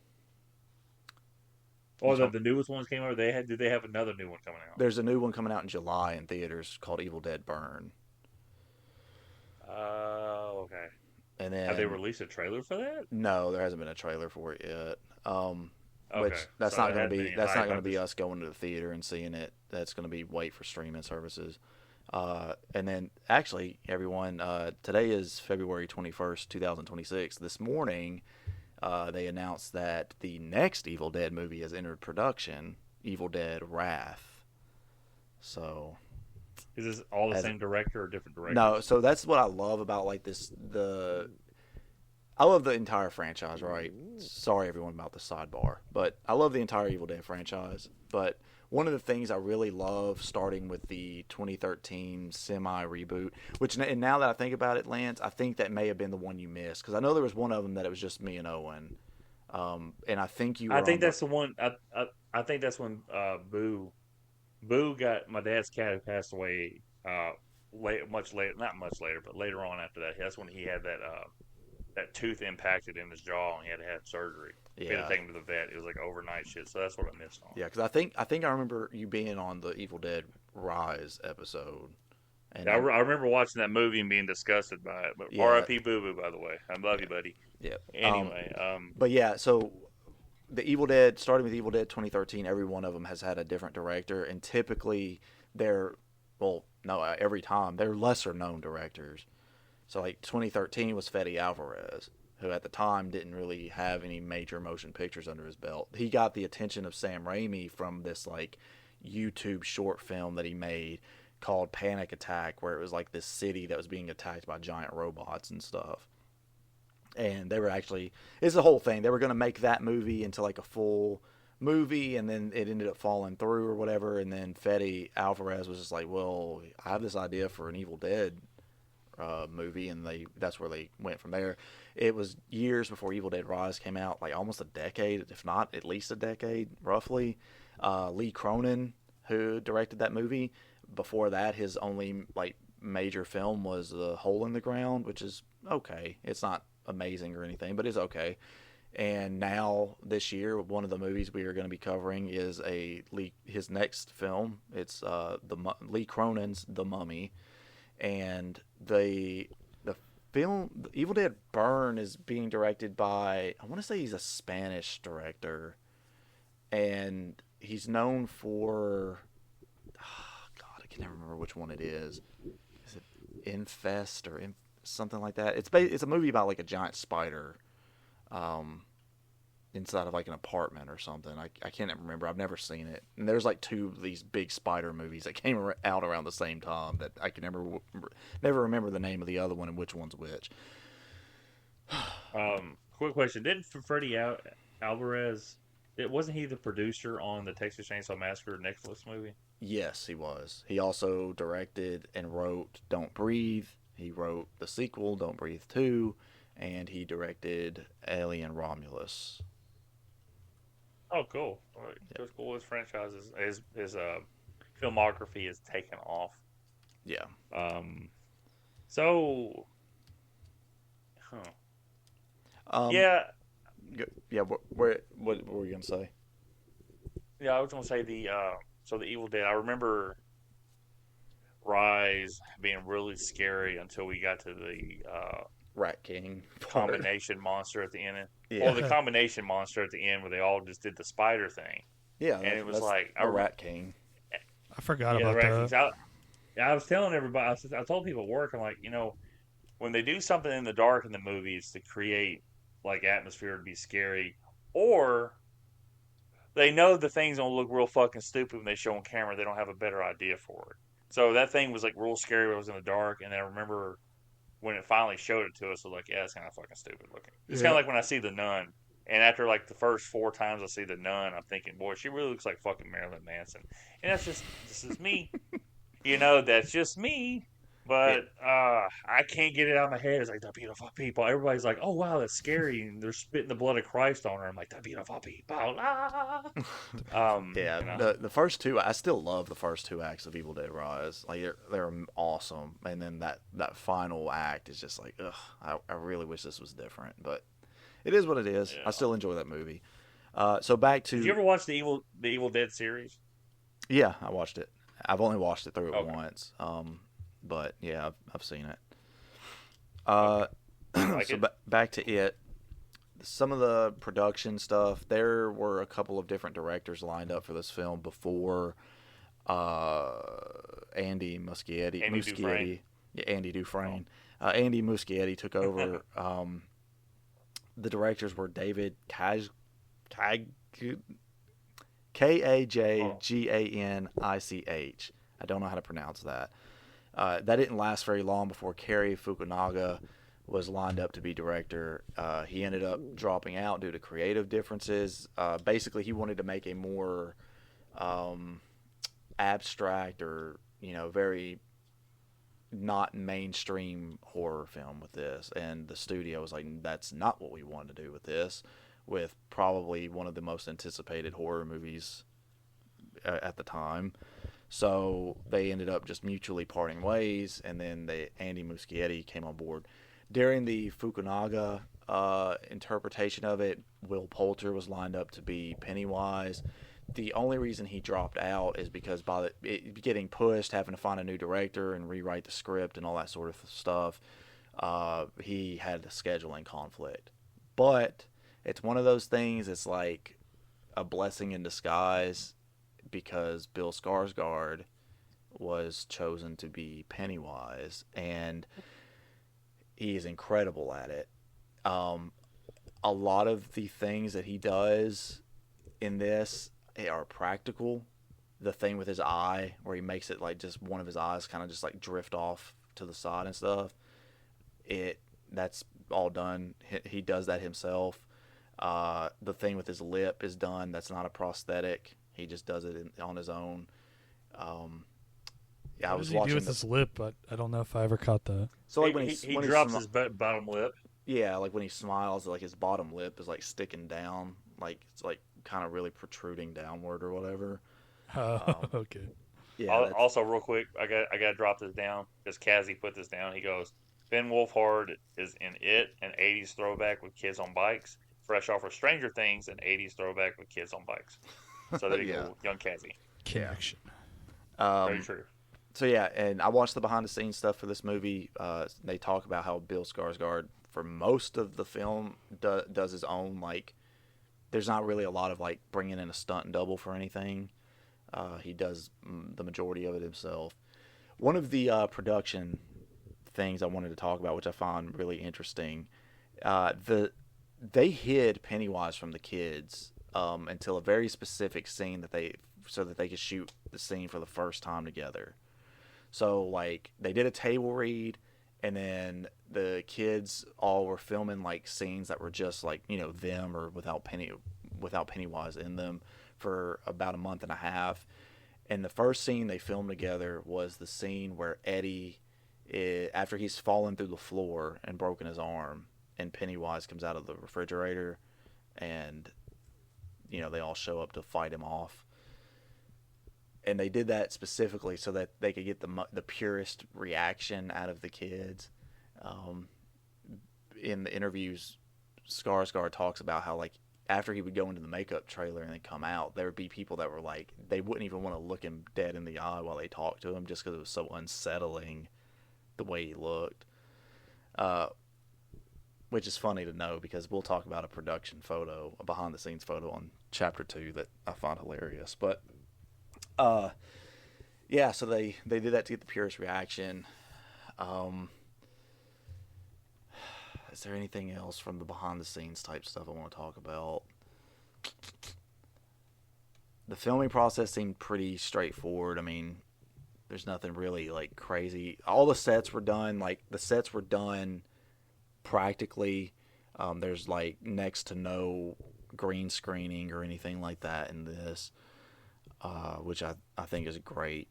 Speaker 2: Or the newest ones came out? Did they have another new one coming out?
Speaker 1: There's a new one coming out in July in theaters called Evil Dead Burn.
Speaker 2: Oh, okay.
Speaker 1: And then
Speaker 2: have they released a trailer for that?
Speaker 1: No, there hasn't been a trailer for it yet. Which
Speaker 2: Okay,
Speaker 1: that's
Speaker 2: so
Speaker 1: not
Speaker 2: it
Speaker 1: going to
Speaker 2: hasn't
Speaker 1: be
Speaker 2: been
Speaker 1: that's not
Speaker 2: hype.
Speaker 1: going to be us going to the theater and seeing it. That's going to be wait for streaming services. And then actually, everyone, today is February 21st, 2026. This morning, they announced that the next Evil Dead movie has entered production, Evil Dead Wrath. So,
Speaker 2: is this all the same director or different directors?
Speaker 1: No, so that's what I love about like this. I love the entire franchise, right? Sorry, everyone, about the sidebar, but I love the entire Evil Dead franchise. But one of the things I really love, starting with the 2013 semi-reboot, and now that I think about it, Lance, I think that may have been the one you missed, because I know there was one of them that it was just me and Owen, and I think you were
Speaker 2: I think that's the one. I think that's when Boo got my dad's cat who passed away much later, not much later, but later on after that. That's when he had that tooth impacted in his jaw and he had to have surgery. Yeah. We had to take him to the vet. It was like overnight shit, so that's what I missed on.
Speaker 1: Yeah, because I think I remember you being on the Evil Dead Rise episode.
Speaker 2: And I remember watching that movie and being disgusted by it. But R.I.P. Boo Boo, by the way. I love you, buddy.
Speaker 1: Yeah.
Speaker 2: Anyway.
Speaker 1: But yeah, so the Evil Dead, starting with Evil Dead 2013, every one of them has had a different director, and typically every time they're lesser known directors. So like 2013 was Fede Alvarez, who at the time didn't really have any major motion pictures under his belt. He got the attention of Sam Raimi from this like YouTube short film that he made called Panic Attack, where it was like this city that was being attacked by giant robots and stuff. And they were it's the whole thing. They were going to make that movie into like a full movie, and then it ended up falling through or whatever. And then Fede Alvarez was just like, well, I have this idea for an Evil Dead movie, and that's where they went from there. It was years before Evil Dead Rise came out, like almost a decade, if not at least a decade, roughly. Lee Cronin, who directed that movie, before that, his only like major film was The Hole in the Ground, which is okay. It's not amazing or anything, but it's okay. And now this year, one of the movies we are going to be covering is his next film. It's Lee Cronin's The Mummy, and the film Evil Dead Burn is being directed by, I want to say he's a Spanish director, and he's known for God, I can never remember which one it is. Is it Infest or something like that? It's a movie about like a giant spider inside of like an apartment or something. I can't remember. I've never seen it. And there's like two of these big spider movies that came out around the same time that I can never remember the name of the other one and which one's which.
Speaker 2: Quick question: didn't Fede Alvarez? Wasn't he the producer on the Texas Chainsaw Massacre Netflix movie?
Speaker 1: Yes, he was. He also directed and wrote Don't Breathe. He wrote the sequel, Don't Breathe 2, and he directed Alien Romulus.
Speaker 2: Oh, cool. Right. Yeah. It's cool. His franchise, his filmography is taken off.
Speaker 1: Yeah.
Speaker 2: So,
Speaker 1: yeah. Yeah. What were you gonna say?
Speaker 2: Yeah, I was gonna say the Evil Dead. I remember Rise being really scary until we got to the
Speaker 1: Rat King
Speaker 2: combination monster at the end.
Speaker 1: Yeah.
Speaker 2: Well, the combination monster at the end where they all just did the spider thing.
Speaker 1: Yeah,
Speaker 2: and it was like
Speaker 1: Rat King.
Speaker 3: I forgot about that.
Speaker 2: I was telling everybody. I told people at work. I'm like, when they do something in the dark in the movies to create like atmosphere to be scary, or they know the thing's gonna look real fucking stupid when they show on camera, they don't have a better idea for it. So that thing was like real scary when it was in the dark, and I remember when it finally showed it to us, I was like, yeah, it's kind of fucking stupid looking. It's kind of like when I see The Nun, and after like the first 4 times I see The Nun, I'm thinking, boy, she really looks like fucking Marilyn Manson. And this is me. That's just me. But I can't get it out of my head. It's like, the beautiful people. Everybody's like, oh, wow, that's scary. And they're spitting the blood of Christ on her. I'm like, the beautiful people.
Speaker 1: The first two, I still love the first 2 acts of Evil Dead Rise. Like, they're awesome. And then that final act is just like, ugh, I really wish this was different. But it is what it is. Yeah. I still enjoy that movie. So back to...
Speaker 2: Did you ever watch the Evil Dead series?
Speaker 1: Yeah, I watched it. I've only watched it through it once. But yeah, I've seen it.
Speaker 2: Like
Speaker 1: So back to it. Some of the production stuff, there were a couple of different directors lined up for this film before Andy Muschietti.
Speaker 2: Dufresne.
Speaker 1: Yeah, Andy Dufresne. Andy Muschietti took over. The directors were David Kajganich. I don't know how to pronounce that. That didn't last very long before Cary Fukunaga was lined up to be director. He ended up dropping out due to creative differences. Basically, he wanted to make a more abstract or, very not mainstream horror film with this. And the studio was like, that's not what we wanted to do with this, with probably one of the most anticipated horror movies at the time. So they ended up just mutually parting ways, and then Andy Muschietti came on board. During the Fukunaga interpretation of it, Will Poulter was lined up to be Pennywise. The only reason he dropped out is because by it getting pushed, having to find a new director and rewrite the script and all that sort of stuff, he had a scheduling conflict. But it's one of those things, it's like a blessing in disguise, because Bill Skarsgård was chosen to be Pennywise, and he is incredible at it. A lot of the things that he does in this are practical. The thing with his eye, where he makes it like just one of his eyes kind of just like drift off to the side and stuff, that's all done. He does that himself. The thing with his lip is done. That's not a prosthetic. He just does it on his own.
Speaker 3: What does he do with his lip? I don't know if I ever caught that.
Speaker 2: So like when he drops his bottom lip.
Speaker 1: Yeah, like when he smiles, like his bottom lip is like sticking down, like it's like kind of really protruding downward or whatever.
Speaker 3: Okay.
Speaker 2: Yeah. Also, real quick, I got to drop this down because Kazzy put this down. He goes, Ben Wolfhard is in It, an '80s throwback with kids on bikes. Fresh off of Stranger Things, an '80s throwback with kids on bikes. So there you go, young Kazzy.
Speaker 3: Connection.
Speaker 2: Very true.
Speaker 1: So yeah, and I watched the behind the scenes stuff for this movie. They talk about how Bill Skarsgård, for most of the film, does his own, like, there's not really a lot of like bringing in a stunt double for anything. He does the majority of it himself. One of the production things I wanted to talk about, which I found really interesting, they hid Pennywise from the kids until a very specific scene so that they could shoot the scene for the first time together. So like they did a table read, and then the kids all were filming like scenes that were just like, them or without Pennywise in them for about a month and a half. And the first scene they filmed together was the scene where Eddie, after he's fallen through the floor and broken his arm, and Pennywise comes out of the refrigerator, and they all show up to fight him off. And they did that specifically so that they could get the purest reaction out of the kids. In the interviews, Skarsgård talks about how, like, after he would go into the makeup trailer and then come out, there would be people that were like, they wouldn't even want to look him dead in the eye while they talked to him, just because it was so unsettling the way he looked. Which is funny to know, because we'll talk about a production photo, a behind the scenes photo on chapter 2 that I find hilarious. But yeah, so they did that to get the purest reaction. Is there anything else from the behind the scenes type stuff I want to talk about? The filming process seemed pretty straightforward. I mean, there's nothing really like crazy. All the sets were done. Like, the sets were done practically. There's like next to no green screening or anything like that in this, which I think is great.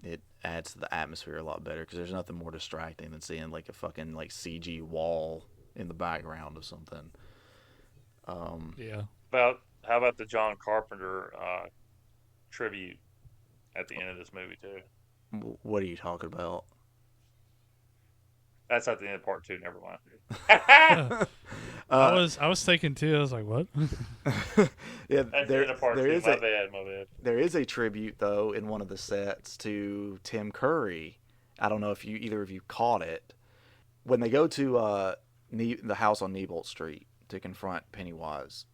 Speaker 1: It adds to the atmosphere a lot better, because there's nothing more distracting than seeing like a fucking like CG wall in the background of something.
Speaker 3: Yeah.
Speaker 2: How about the John Carpenter tribute at the end of this movie too?
Speaker 1: What are you talking about?
Speaker 2: That's at the end of part 2. Never mind.
Speaker 3: I was thinking too. I was like, what?
Speaker 1: Yeah,
Speaker 2: That's the end of part 2. My bad.
Speaker 1: There is a tribute though in one of the sets to Tim Curry. I don't know if either of you caught it. when they go to the house on Neibolt Street to confront Pennywise,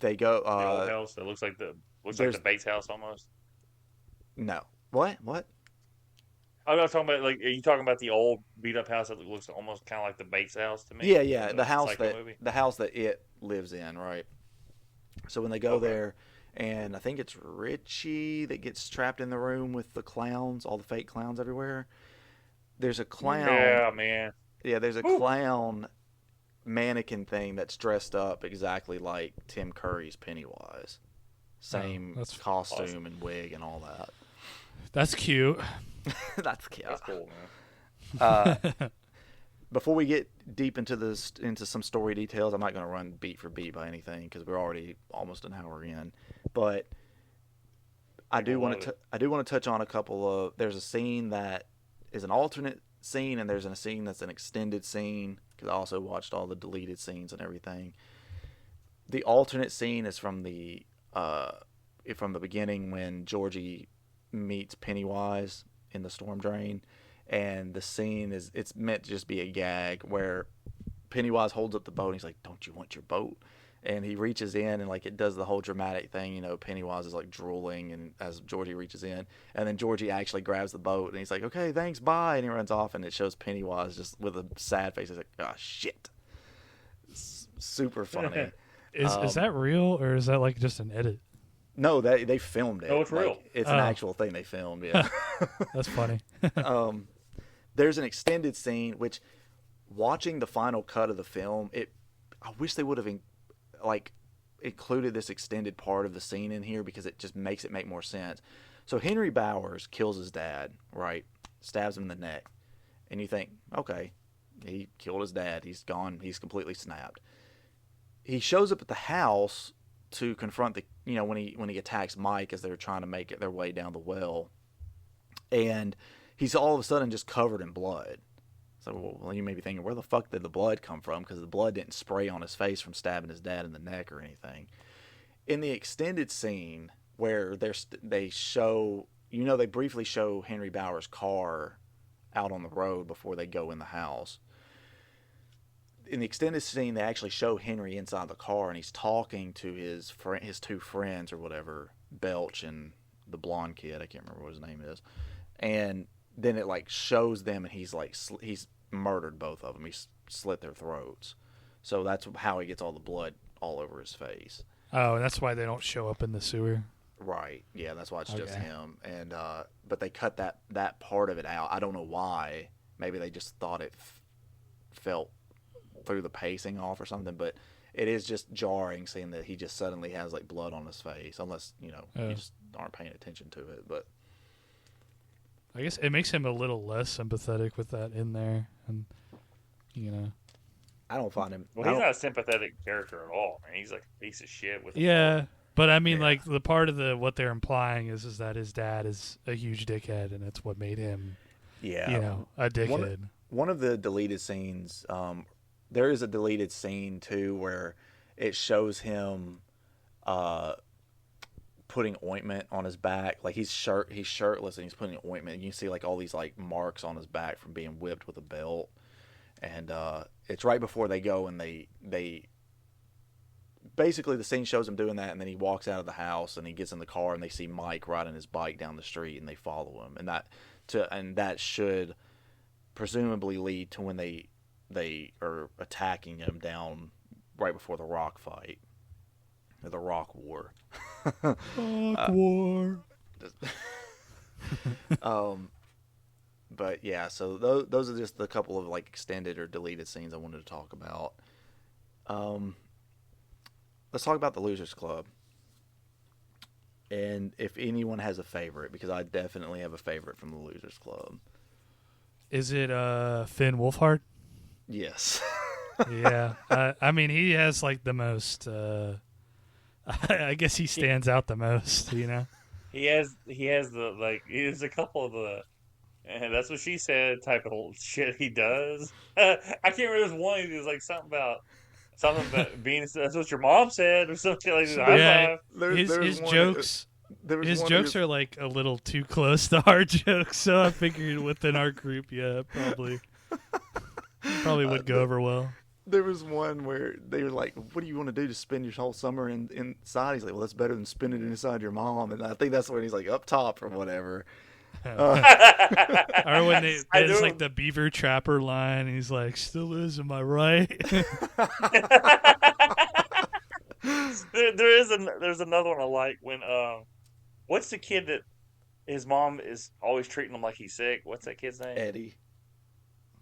Speaker 1: they go.
Speaker 2: The old house that looks like the Bates house almost.
Speaker 1: No, what?
Speaker 2: I'm not talking about are you talking about the old beat up house that looks almost kind of like the Bates house to me?
Speaker 1: Yeah, the house that it lives in, right? So when they go there, and I think it's Richie that gets trapped in the room with the clowns, all the fake clowns everywhere. There's a clown.
Speaker 2: Yeah, man.
Speaker 1: Yeah, there's a clown mannequin thing that's dressed up exactly like Tim Curry's Pennywise. Same costume and wig and all that.
Speaker 3: That's cute.
Speaker 1: That's cute.
Speaker 2: That's cool, man.
Speaker 1: Before we get deep into some story details, I'm not going to run beat for beat by anything because we're already almost an hour in. But I do want to touch on a couple of. There's a scene that is an alternate scene, and there's a scene that's an extended scene because I also watched all the deleted scenes and everything. The alternate scene is from the beginning when Georgie meets Pennywise in the storm drain, and the scene it's meant to just be a gag where Pennywise holds up the boat and he's like, "Don't you want your boat?" And he reaches in and it does the whole dramatic thing, Pennywise is drooling and as Georgie reaches in, and then Georgie actually grabs the boat and he's like, "Okay, thanks, bye," and he runs off, and it shows Pennywise just with a sad face. He's like, "Oh shit." It's super funny.
Speaker 3: Is that real or is that just an edit?
Speaker 1: No, they filmed it.
Speaker 2: Oh, it's real.
Speaker 1: It's an actual thing they filmed. Yeah,
Speaker 3: that's funny.
Speaker 1: There's an extended scene which, watching the final cut of the film, I wish they would have included this extended part of the scene in here because it just makes it make more sense. So Henry Bowers kills his dad, right? Stabs him in the neck, and you think, okay, he killed his dad. He's gone. He's completely snapped. He shows up at the house to confront when he attacks Mike as they're trying to make it their way down the well, and he's all of a sudden just covered in blood. So well, you may be thinking, where the fuck did the blood come from? Because the blood didn't spray on his face from stabbing his dad in the neck or anything. In the extended scene where they show, they briefly show Henry Bowers' car out on the road before they go in the house. In the extended scene, they actually show Henry inside the car, and he's talking to his two friends or whatever, Belch and the blonde kid. I can't remember what his name is. And then it shows them, and he's he's murdered both of them. He's slit their throats. So that's how he gets all the blood all over his face.
Speaker 3: Oh, that's why they don't show up in the sewer.
Speaker 1: Right. Yeah, that's why it's just him. And but they cut that part of it out. I don't know why. Maybe they just thought it felt threw the pacing off or something, but it is just jarring seeing that he just suddenly has blood on his face, unless you just aren't paying attention to it. But
Speaker 3: I guess it makes him a little less sympathetic with that in there, and
Speaker 1: I don't find him.
Speaker 2: Well, he's not a sympathetic character at all, man. He's a piece of shit with.
Speaker 3: Yeah, but I mean, the part of what they're implying is that his dad is a huge dickhead, and it's what made him, a dickhead.
Speaker 1: One of the deleted scenes. There is a deleted scene too where it shows him putting ointment on his back. He's shirtless and he's putting ointment. You can see all these marks on his back from being whipped with a belt. And it's right before they go, and they basically the scene shows him doing that, and then he walks out of the house and he gets in the car and they see Mike riding his bike down the street and they follow him. And that should presumably lead to when they are attacking him down right before the Rock fight, or the Rock War.
Speaker 3: Rock War.
Speaker 1: But yeah, so those are just a couple of extended or deleted scenes I wanted to talk about. Let's talk about the Losers Club, and if anyone has a favorite, because I definitely have a favorite from the Losers Club.
Speaker 3: Is it Finn Wolfhard?
Speaker 1: Yes.
Speaker 3: Yeah. I mean, he has the most. I guess he stands out the most.
Speaker 2: He has there's a couple of the. And that's what she said type of shit he does. I can't remember. There's one. He was something about being. That's what your mom said, or something like that.
Speaker 3: Yeah, his jokes. His jokes are a little too close to our jokes, so I figured within our group, yeah, probably. Probably would go over well.
Speaker 1: There was one where they were like, "What do you want to do to spend your whole summer inside?" He's like, "Well, that's better than spending it inside your mom." And I think that's when he's like up top or whatever.
Speaker 3: Or when there's like the beaver trapper line, and he's like, "Still is, am I right?"
Speaker 2: There's another one I like when what's the kid that his mom is always treating him like he's sick? What's that kid's name?
Speaker 1: Eddie.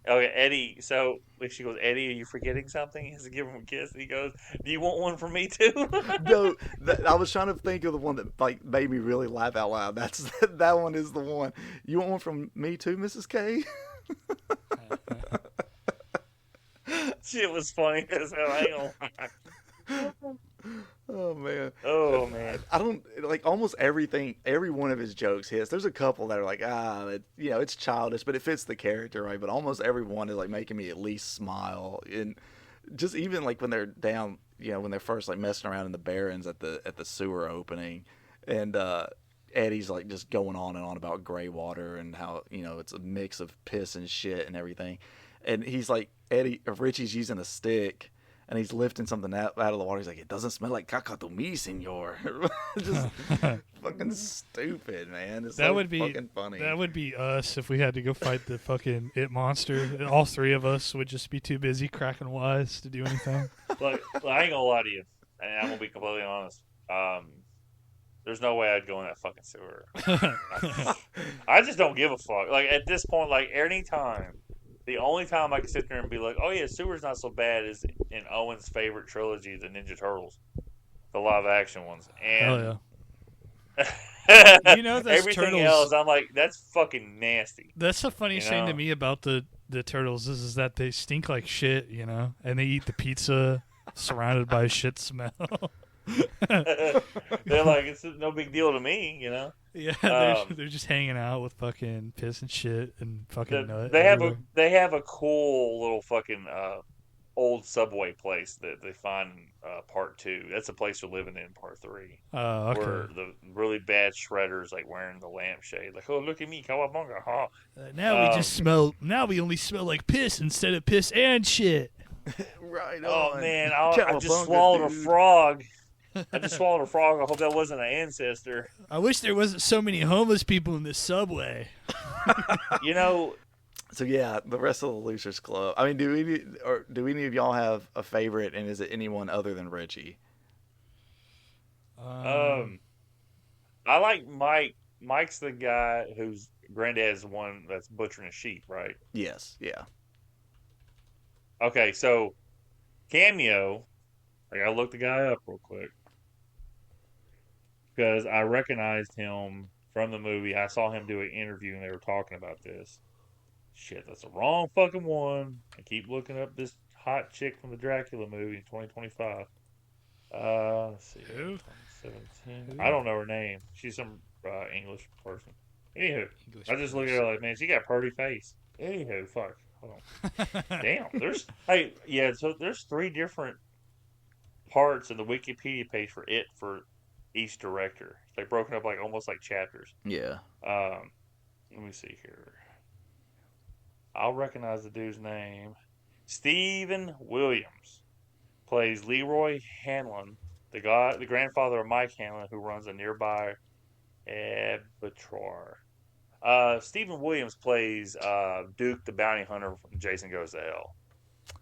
Speaker 2: Oh yeah, Eddie. So if she goes, Eddie, are you forgetting something? He has to give him a kiss. And he goes, do you want one from me too?
Speaker 1: No, I was trying to think of the one that like made me really laugh out loud. That one is the one. You want one from me too, Mrs. K?
Speaker 2: Shit was funny as hell. I ain't gonna lie.
Speaker 1: Oh man.
Speaker 2: Oh man.
Speaker 1: I don't like almost everything. Every one of his jokes hits. There's a couple that are like it's childish, but it fits the character, right? But almost every one is like making me at least smile. And just even like when they're down, when they're first like messing around in the Barrens at the sewer opening, and Eddie's like just going on and on about gray water and how it's a mix of piss and shit and everything, and he's like Richie's using a stick. And he's lifting something out of the water. He's like, "It doesn't smell like caca to me, senor." Just fucking stupid, man. It's so fucking funny.
Speaker 3: That would be us if we had to go fight the fucking it monster. All three of us would just be too busy cracking wise to do anything.
Speaker 2: Look, I ain't gonna lie to you, and I'm gonna be completely honest. There's no way I'd go in that fucking sewer. I just don't give a fuck. Like at this point, like anytime. The only time I can sit there and be like, "Oh yeah, sewer's not so bad," is in Owen's favorite trilogy, the Ninja Turtles, the live action ones. And
Speaker 3: yeah.
Speaker 2: Those everything
Speaker 3: turtles,
Speaker 2: else, I'm like, that's fucking nasty.
Speaker 3: That's the funniest thing to me about the turtles is that they stink like shit, and they eat the pizza surrounded by shit smell.
Speaker 2: They're like, it's no big deal to me,
Speaker 3: Yeah, they're just hanging out with fucking piss and shit and fucking nut.
Speaker 2: They have a cool little fucking old subway place that they find in part 2. That's a place they're living in part 3.
Speaker 3: Oh, okay.
Speaker 2: Where the really bad shredders like wearing the lampshade, like, oh look at me, cowabunga, ha.
Speaker 3: Now we only smell like piss instead of piss and shit.
Speaker 1: Right on.
Speaker 2: Oh man, I just swallowed a frog. I just swallowed a frog. I hope that wasn't an ancestor.
Speaker 3: I wish there wasn't so many homeless people in this subway.
Speaker 1: So yeah, the rest of the Losers Club. I mean, do any of y'all have a favorite, and is it anyone other than Richie?
Speaker 2: I like Mike. Mike's the guy whose granddad's the one that's butchering a sheep, right?
Speaker 1: Yes. Yeah.
Speaker 2: Okay, so cameo. I gotta look the guy up real quick because I recognized him from the movie. I saw him do an interview and they were talking about this. Shit, that's the wrong fucking one. I keep looking up this hot chick from the Dracula movie in 2025. Let's see.
Speaker 3: Who?
Speaker 2: 2017. I don't know her name. She's some English person. Anywho, I just look at her like, man, she got a pretty face. Anywho, fuck. Hold on. Damn. So there's 3 different parts of the Wikipedia page for each director. They're broken up like almost like chapters.
Speaker 1: Yeah.
Speaker 2: Let me see here. I'll recognize the dude's name. Stephen Williams plays Leroy Hanlon, the grandfather of Mike Hanlon, who runs a nearby abattoir. Stephen Williams plays Duke the bounty hunter from Jason Goes to Hell.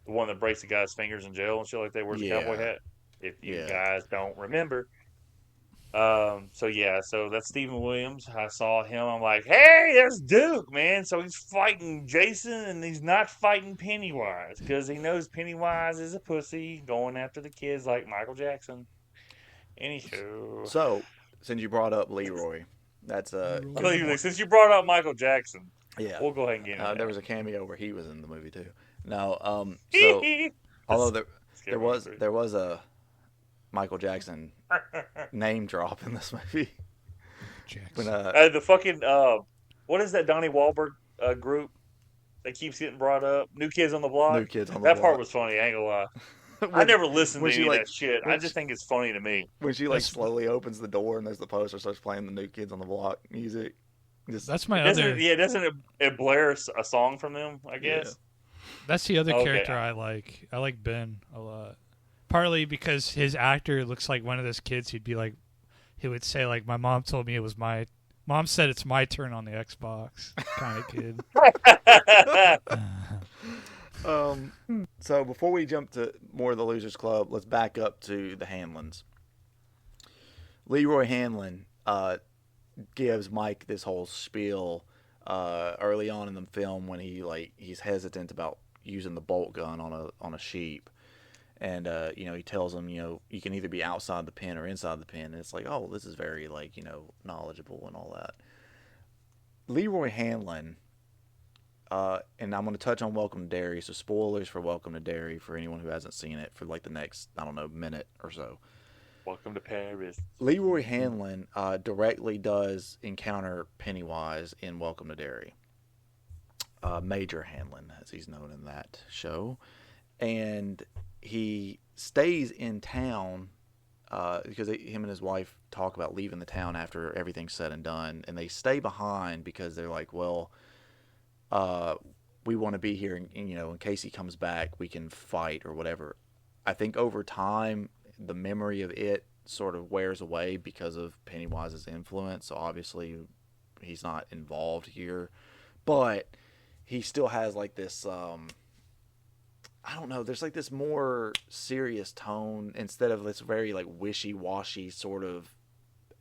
Speaker 2: The one that breaks the guy's fingers in jail and shit like that, wears a cowboy hat. If you guys don't remember. So that's Stephen Williams. I saw him. I'm like, hey, there's Duke, man. So he's fighting Jason and he's not fighting Pennywise because he knows Pennywise is a pussy going after the kids like Michael Jackson. Anywho.
Speaker 1: So, since you brought up Leroy, that's
Speaker 2: since you brought up Michael Jackson, we'll go ahead and get into
Speaker 1: there was a cameo where he was in the movie too. Now, so although there was a Michael Jackson name drop in this movie.
Speaker 3: Jackson.
Speaker 2: When, the fucking what is that Donnie Wahlberg group that keeps getting brought up? New Kids on the Block.
Speaker 1: New Kids on the Block.
Speaker 2: That part was funny. I ain't gonna lie. I never listened to any of that shit. I just think it's funny to me.
Speaker 1: When she slowly opens the door and there's the poster starts playing the New Kids on the Block music.
Speaker 3: That's my other.
Speaker 2: Doesn't it blare a song from them? I guess.
Speaker 3: That's the other character I like. I like Ben a lot. Partly because his actor looks like one of those kids who'd be like, he would say like, my mom told me it was my mom said it's my turn on the Xbox kind of kid.
Speaker 1: So before we jump to more of the Losers Club, let's back up to the Hanlons. Leroy Hanlon gives Mike this whole spiel early on in the film when he's hesitant about using the bolt gun on a sheep, and he tells him you can either be outside the pen or inside the pen, and it's like, oh, this is very knowledgeable and all that. Leroy Hanlon. And I'm going to touch on Welcome to Derry, so spoilers for Welcome to Derry for anyone who hasn't seen it for the next, minute or so.
Speaker 2: Welcome to Paris.
Speaker 1: Leroy Hanlon directly does encounter Pennywise in Welcome to Derry. Major Hanlon, as he's known in that show. And he stays in town because him and his wife talk about leaving the town after everything's said and done. And they stay behind because they're like, well, we want to be here, and in case he comes back, we can fight or whatever. I think over time, the memory of it sort of wears away because of Pennywise's influence. So obviously, he's not involved here, but he still has this. I don't know. There's this more serious tone instead of this very wishy-washy sort of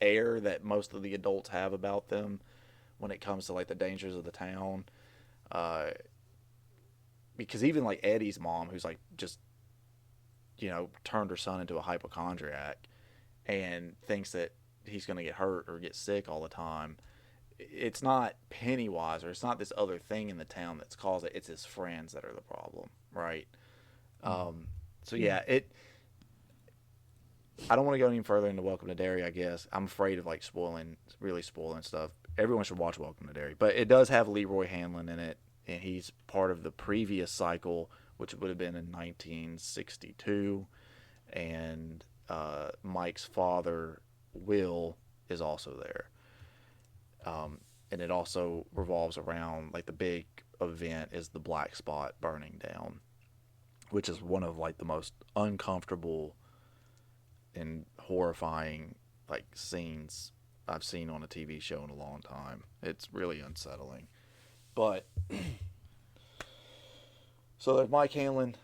Speaker 1: air that most of the adults have about them when it comes to the dangers of the town. Because even Eddie's mom, who's just turned her son into a hypochondriac and thinks that he's going to get hurt or get sick all the time, it's not Pennywise or it's not this other thing in the town that's caused it. It's his friends that are the problem, right? So yeah, I don't want to go any further into Welcome to Derry, I guess. I'm afraid of really spoiling stuff. Everyone should watch Welcome to Derry. But it does have Leroy Hanlon in it, and he's part of the previous cycle, which would have been in 1962. And Mike's father, Will, is also there. And it also revolves around, the big event is the Black Spot burning down, which is one of, the most uncomfortable and horrifying, scenes I've seen on a TV show in a long time. It's really unsettling. But so there's Mike Hanlon.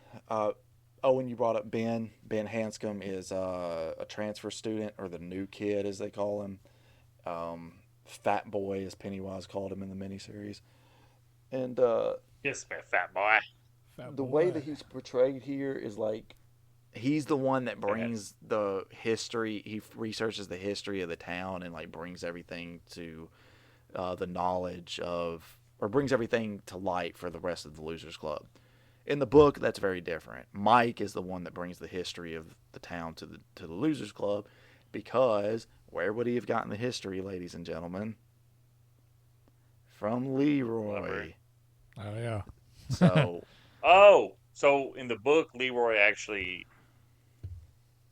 Speaker 1: Owen, you brought up Ben. Ben Hanscom is a transfer student, or the new kid as they call him. Fat boy, as Pennywise called him in the miniseries. And
Speaker 2: yes, man, fat boy.
Speaker 1: The way that he's portrayed here is he's the one that brings the history. He researches the history of the town and brings everything to the knowledge of, or brings everything to light for the rest of the Losers Club. In the book, that's very different. Mike is the one that brings the history of the town to the Losers Club, because where would he have gotten the history, ladies and gentlemen? From Leroy.
Speaker 3: Oh yeah.
Speaker 1: So.
Speaker 2: So in the book, Leroy actually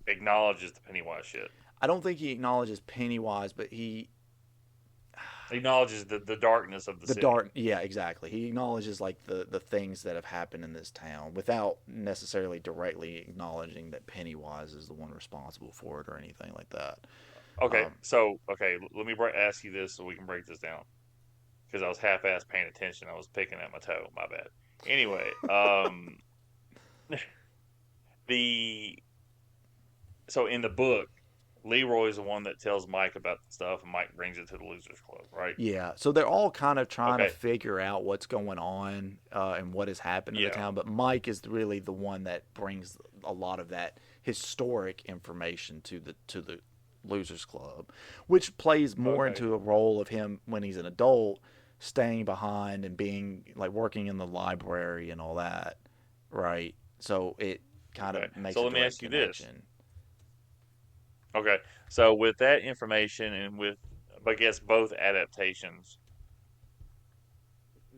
Speaker 2: acknowledges the Pennywise shit.
Speaker 1: I don't think he acknowledges Pennywise, but he
Speaker 2: acknowledges the darkness of the city.
Speaker 1: Yeah, exactly. He acknowledges the things that have happened in this town without necessarily directly acknowledging that Pennywise is the one responsible for it or anything like that.
Speaker 2: Okay, let me ask you this so we can break this down, because I was half-assed paying attention. I was picking at my toe. My bad. Anyway, so in the book, Leroy is the one that tells Mike about the stuff, and Mike brings it to the Losers Club, right?
Speaker 1: Yeah. So they're all kind of trying to figure out what's going on and what has happened in the town. But Mike is really the one that brings a lot of that historic information to the Losers Club, which plays more into a role of him when he's an adult, staying behind and being working in the library and all that, right? So it kind of makes.
Speaker 2: So let me ask you this. Okay, so with that information and with, I guess, both adaptations,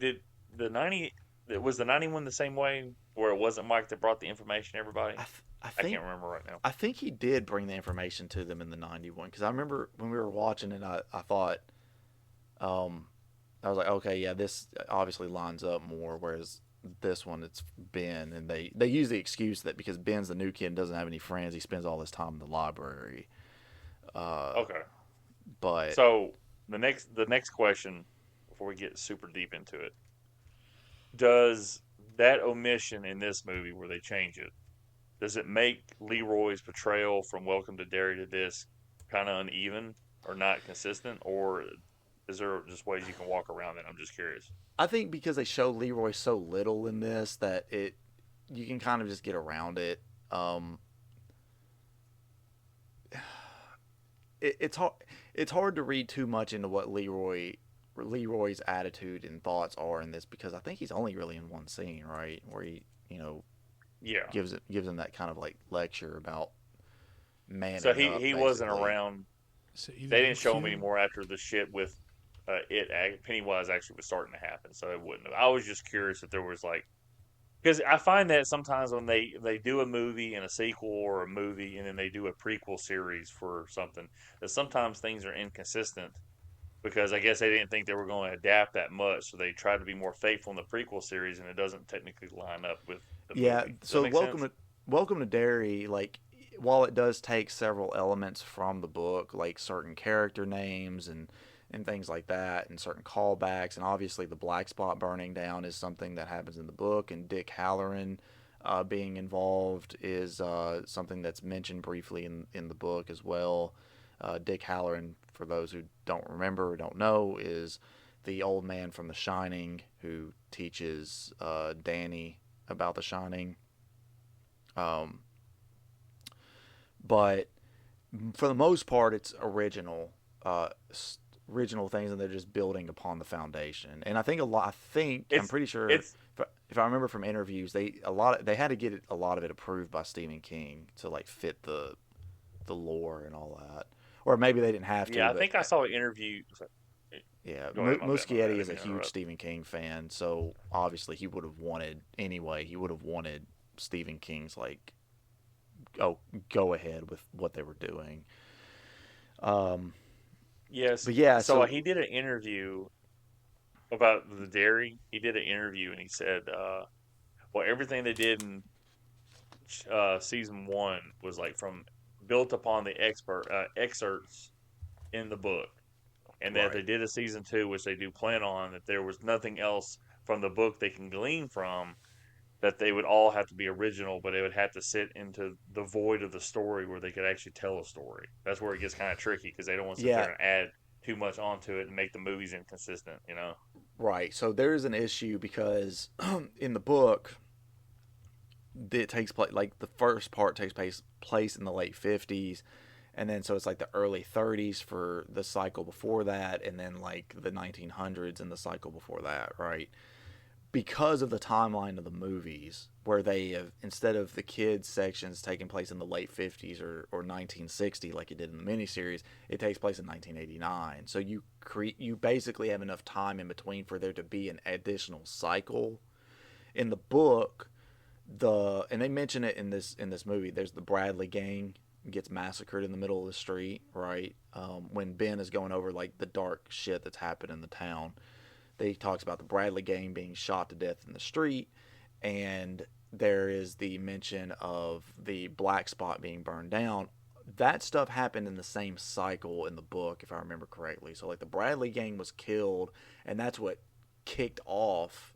Speaker 2: was the 91 the same way, where it wasn't Mike that brought the information to everybody? I can't remember right now.
Speaker 1: I think he did bring the information to them in the 91, because I remember when we were watching it, I thought, I was like, okay, yeah, this obviously lines up more, whereas this one it's Ben, and they use the excuse that because Ben's the new kid and doesn't have any friends, he spends all his time in the library.
Speaker 2: Okay.
Speaker 1: But
Speaker 2: So the next question, before we get super deep into it, does that omission in this movie where they change it, does it make Leroy's portrayal from Welcome to Derry to this kind of uneven or not consistent, or is there just ways you can walk around it? I'm just curious.
Speaker 1: I think because they show Leroy so little in this that you can kind of just get around it. It's hard. It's hard to read too much into what Leroy's attitude and thoughts are in this, because I think he's only really in one scene, right, where he
Speaker 2: Yeah.
Speaker 1: gives him that kind of like lecture about man.
Speaker 2: So he wasn't around.
Speaker 3: So
Speaker 2: They didn't show him anymore after the shit with Pennywise actually was starting to happen, so it wouldn't have. I was just curious if there was like, because I find that sometimes when they do a movie and a sequel, or a movie and then they do a prequel series for something, that sometimes things are inconsistent because I guess they didn't think they were going to adapt that much, so they tried to be more faithful in the prequel series, and it doesn't technically line up with the movie. Does
Speaker 1: so
Speaker 2: that make sense?
Speaker 1: Welcome to Derry, like, while it does take several elements from the book, like certain character names and things like that, and certain callbacks, and obviously the black spot burning down is something that happens in the book, and Dick Halloran being involved is something that's mentioned briefly in the book as well. Dick Halloran, for those who don't remember or don't know, is the old man from The Shining who teaches Danny about The Shining. But for the most part, it's original things, and they're just building upon the foundation. And I think I'm pretty sure, if I remember from interviews, they had to get a lot of it approved by Stephen King to like fit the lore and all that. Or maybe they didn't have to.
Speaker 2: Yeah, I think I saw an interview.
Speaker 1: Yeah,
Speaker 2: Go ahead,
Speaker 1: Muschietti is a huge
Speaker 2: interrupt.
Speaker 1: Stephen King fan, so obviously he would have wanted Stephen King's like, go ahead with what they were doing.
Speaker 2: Yes.
Speaker 1: But yeah,
Speaker 2: So he did an interview about the dairy. He did an interview and he said, well, everything they did in season one was like from built upon the excerpts in the book, and that
Speaker 1: Right.
Speaker 2: if they did a season two, which they do plan on, that there was nothing else from the book they can glean from, that they would all have to be original, but they would have to sit into the void of the story where they could actually tell a story. That's where it gets kind of tricky because they don't want to sit
Speaker 1: Yeah.
Speaker 2: there and add too much onto it and make the movies inconsistent, you know?
Speaker 1: Right. So there's an issue because in the book, it takes place, like the first part takes place in the late 50s, and then so it's like the early 30s for the cycle before that, and then like the 1900s in the cycle before that, right? Because of the timeline of the movies, where they have, instead of the kids sections taking place in the late 50s or 1960 like it did in the miniseries, it takes place in 1989. So you basically have enough time in between for there to be an additional cycle. In the book, and they mention it in this movie, there's the Bradley gang gets massacred in the middle of the street, right? When Ben is going over like the dark shit that's happened in the town. They talks about the Bradley gang being shot to death in the street, and there is the mention of the black spot being burned down. That stuff happened in the same cycle in the book, if I remember correctly. So like the Bradley gang was killed, and that's what kicked off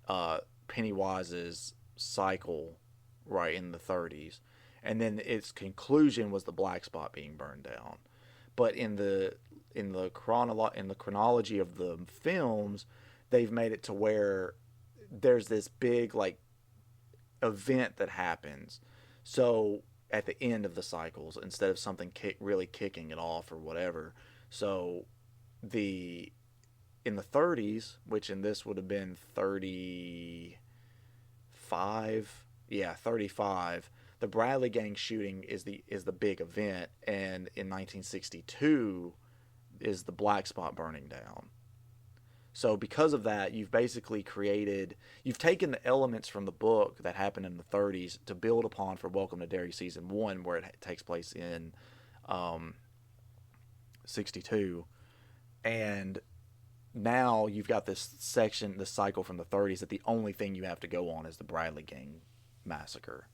Speaker 1: Pennywise's cycle right in the 30s, and then its conclusion was the black spot being burned down. But in the chronology of the films, they've made it to where there's this big like event that happens. So at the end of the cycles, instead of something really kicking it off or whatever. So in the 30s, which in this would have been 35, 35. The Bradley gang shooting is the big event, and in 1962 is the black spot burning down. So because of that, you've taken the elements from the book that happened in the 30s to build upon for Welcome to Derry season 1, where it takes place in 62, and now you've got this cycle from the 30s that the only thing you have to go on is the Bradley Gang massacre.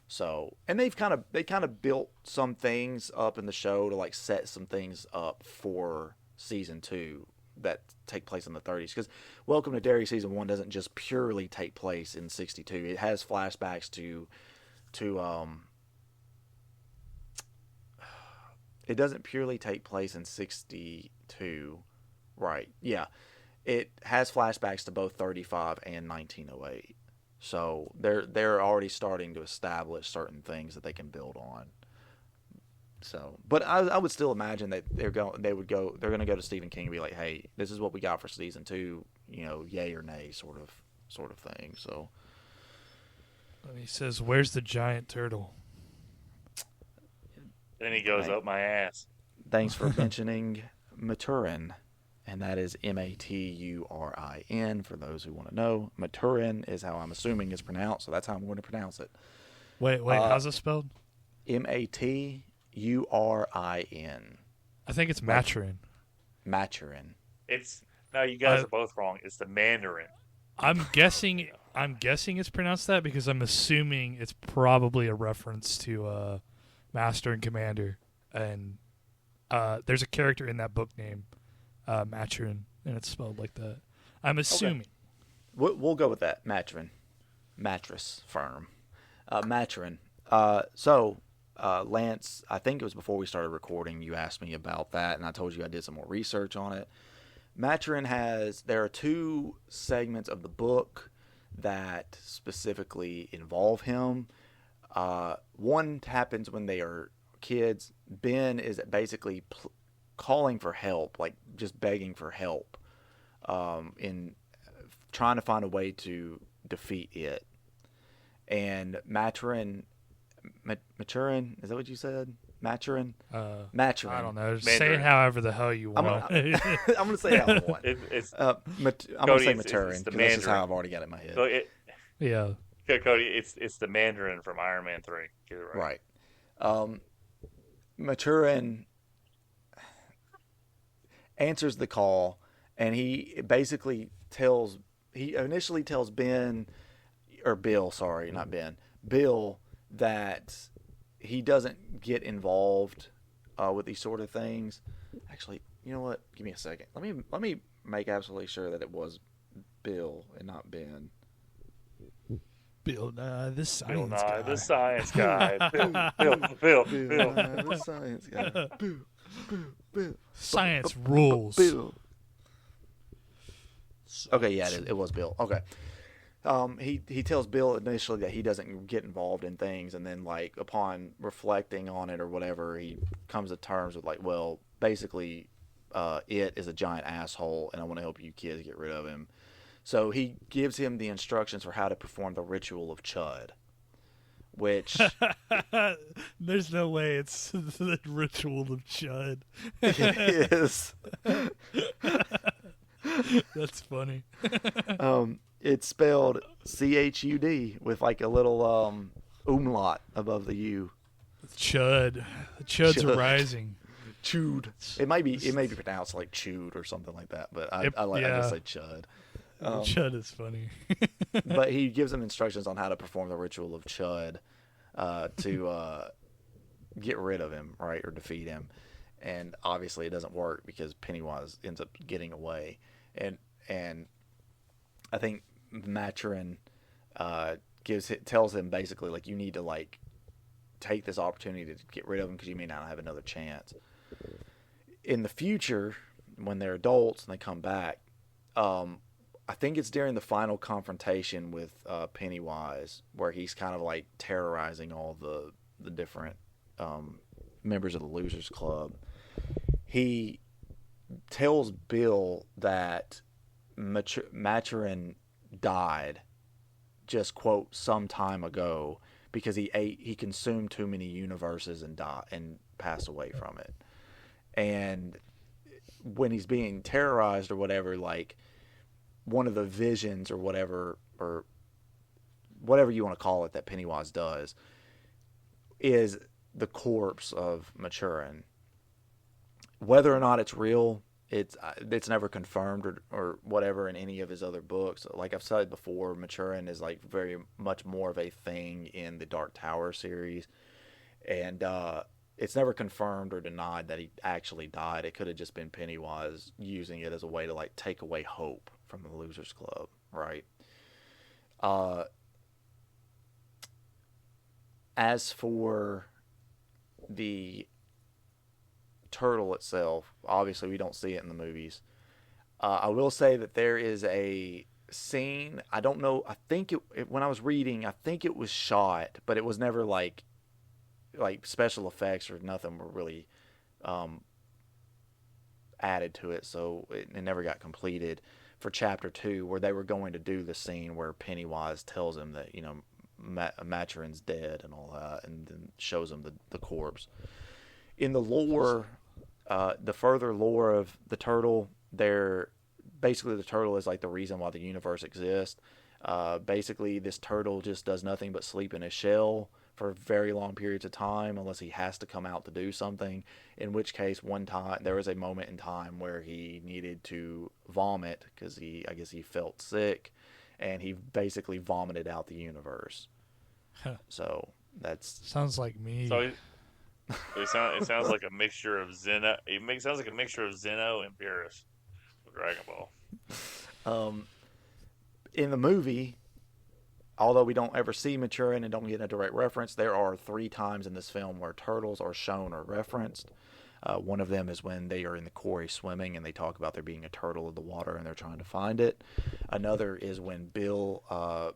Speaker 1: So, and they kind of built some things up in the show to like set some things up for season 2 that take place in the 30s, because Welcome to Derry season 1 doesn't just purely take place in 62. It has flashbacks to it doesn't purely take place in 62, right? Yeah, it has flashbacks to both 35 and 1908. So they're already starting to establish certain things that they can build on. So, but I would still imagine that they're going to go to Stephen King and be like, hey, this is what we got for season 2, yay or nay, sort of thing. So,
Speaker 3: and he says, "Where's the giant turtle?"
Speaker 2: Then he goes, up my ass.
Speaker 1: Thanks for mentioning Maturin, and that is Maturin. For those who want to know, Maturin is how I'm assuming it's pronounced, so that's how I'm going to pronounce it.
Speaker 3: Wait, how's it spelled?
Speaker 1: Maturin.
Speaker 3: I think it's Maturin.
Speaker 1: Maturin.
Speaker 2: No, you guys are both wrong. It's the Mandarin.
Speaker 3: I'm guessing it's pronounced that because I'm assuming it's probably a reference to Master and Commander, and there's a character in that book named Maturin, and it's spelled like that. I'm assuming.
Speaker 1: Okay. We'll go with that. Maturin. Mattress firm. Maturin. Lance, I think it was before we started recording, you asked me about that, and I told you I did some more research on it. Maturin there are 2 segments of the book that specifically involve him. One happens when they are kids. Ben is basically calling for help, like just begging for help, in trying to find a way to defeat it. And Maturin, is that what you said? Maturin? Maturin.
Speaker 3: I don't know. Say it however the hell you want.
Speaker 1: I'm going to say how I want. I'm going to say Maturin, because that's just how I've already got it in my head.
Speaker 3: Yeah.
Speaker 2: Cody, it's the Mandarin from Iron Man 3. Get it right.
Speaker 1: Right. Maturin answers the call, and he initially tells Bill, that he doesn't get involved with these sort of things. Actually, you know what? Give me a second. Let me make absolutely sure that it was Bill and not Ben.
Speaker 3: Bill Nye, the science guy.
Speaker 2: The science guy. Bill,
Speaker 1: the science guy. Bill.
Speaker 3: Science rules.
Speaker 1: Bill. Okay, yeah, it was Bill. Okay. He tells Bill initially that he doesn't get involved in things, and then like upon reflecting on it or whatever, he comes to terms with like, well, basically, it is a giant asshole, and I want to help you kids get rid of him. So he gives him the instructions for how to perform the ritual of Chud, which
Speaker 3: there's no way it's the ritual of Chud.
Speaker 1: It is.
Speaker 3: That's funny.
Speaker 1: It's spelled CHUD with like a little umlaut above the U.
Speaker 3: Chud. The Chuds are rising.
Speaker 1: Chewed. It may be pronounced like chewed or something like that, but I just say Chud.
Speaker 3: Chud is funny.
Speaker 1: But he gives them instructions on how to perform the ritual of Chud to get rid of him, right, or defeat him. And obviously it doesn't work because Pennywise ends up getting away. And I think Maturin tells him basically like, you need to like take this opportunity to get rid of him because you may not have another chance. In the future, when they're adults and they come back, I think it's during the final confrontation with Pennywise where he's kind of like terrorizing all the different members of the Losers Club. He tells Bill that Maturin died just, quote, some time ago because he consumed too many universes and passed away from it. And when he's being terrorized or whatever, like one of the visions or whatever you want to call it that Pennywise does is the corpse of Maturin. Whether or not it's real it's never confirmed or whatever in any of his other books. Like I've said before, Maturin is like very much more of a thing in the Dark Tower series, and it's never confirmed or denied that he actually died. It could have just been Pennywise using it as a way to like take away hope from the Losers Club, right? As for the turtle itself, obviously we don't see it in the movies. I will say that there is a scene. I don't know. I think when I was reading, I think it was shot, but it was never like special effects or nothing were really added to it, so it never got completed for chapter 2, where they were going to do the scene where Pennywise tells him that Maturin's dead and all that, and then shows him the corpse. In the lore, the further lore of the turtle, basically the turtle is like the reason why the universe exists. Basically, this turtle just does nothing but sleep in a shell for very long periods of time, unless he has to come out to do something. In which case, one time there was a moment in time where he needed to vomit because I guess he felt sick, and he basically vomited out the universe. So that's
Speaker 3: sounds like me.
Speaker 2: So it sounds like a mixture of Zeno. Sounds like a mixture of Zeno and Beerus with Dragon Ball.
Speaker 1: In the movie, although we don't ever see Maturin and don't get a direct reference, there are 3 times in this film where turtles are shown or referenced. One of them is when they are in the quarry swimming and they talk about there being a turtle in the water and they're trying to find it. Another is when Bill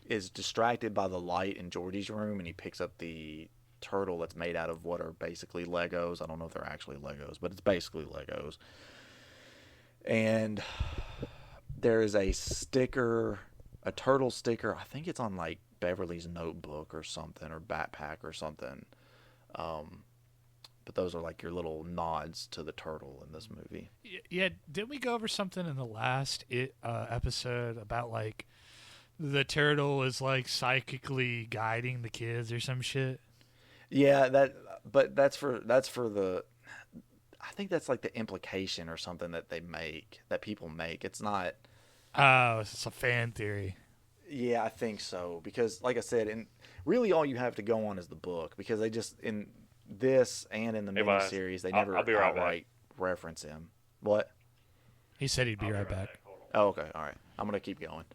Speaker 1: is distracted by the light in Georgie's room and he picks up the turtle that's made out of what are basically Legos. I don't know if they're actually Legos, but it's basically Legos. And there is a sticker, a turtle sticker. I think it's on like Beverly's notebook or something, or backpack or something. But those are like your little nods to the turtle in this movie.
Speaker 3: Yeah, didn't we go over something in the last episode about like the turtle is like psychically guiding the kids or some shit?
Speaker 1: Yeah, that's for the. I think that's like the implication or something that people make. It's not.
Speaker 3: Oh, it's a fan theory.
Speaker 1: Yeah, I think so, because like I said, and really all you have to go on is the book, because they just in this and in the miniseries they never outright reference him. What?
Speaker 3: He said he'd be right back.
Speaker 1: Oh, okay, all right. I'm gonna keep going.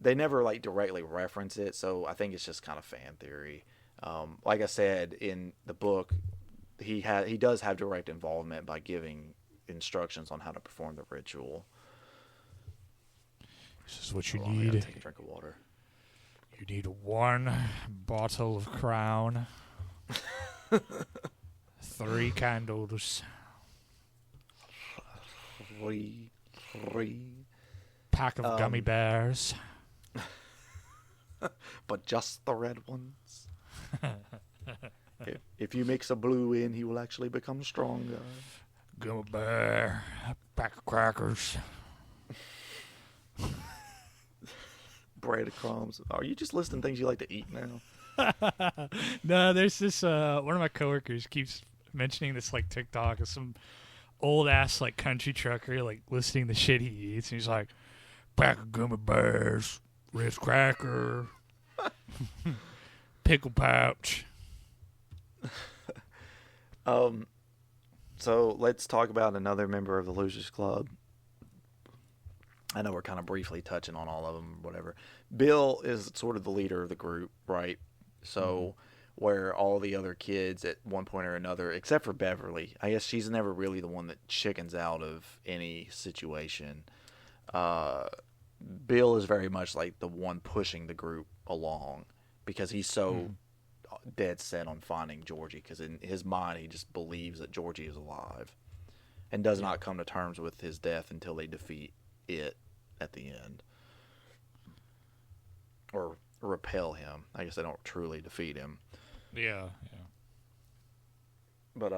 Speaker 1: They never like directly reference it, so I think it's just kind of fan theory. Like I said, in the book, he does have direct involvement by giving instructions on how to perform the ritual.
Speaker 3: This is what you need.
Speaker 1: Take a drink of water.
Speaker 3: You need 1 bottle of Crown, 3 candles,
Speaker 1: 3
Speaker 3: pack of gummy bears.
Speaker 1: But just the red ones. If you mix a blue in, he will actually become stronger.
Speaker 3: Gummy bear, pack of crackers.
Speaker 1: Breadcrumbs. Are you just listing things you like to eat now?
Speaker 3: No, there's this one of my coworkers keeps mentioning this like TikTok of some old ass like country trucker like listing the shit he eats, and he's like, pack of gummy bears, Ritz cracker, pickle pouch.
Speaker 1: So let's talk about another member of the Losers Club. I know we're kind of briefly touching on all of them, whatever. Bill is sort of the leader of the group, right? So where all the other kids at one point or another, except for Beverly, I guess she's never really the one that chickens out of any situation. Bill is very much like the one pushing the group along, because he's so dead set on finding Georgie, because in his mind he just believes that Georgie is alive and does not come to terms with his death until they defeat it at the end, or repel him. I guess they don't truly defeat him.
Speaker 3: Yeah.
Speaker 1: But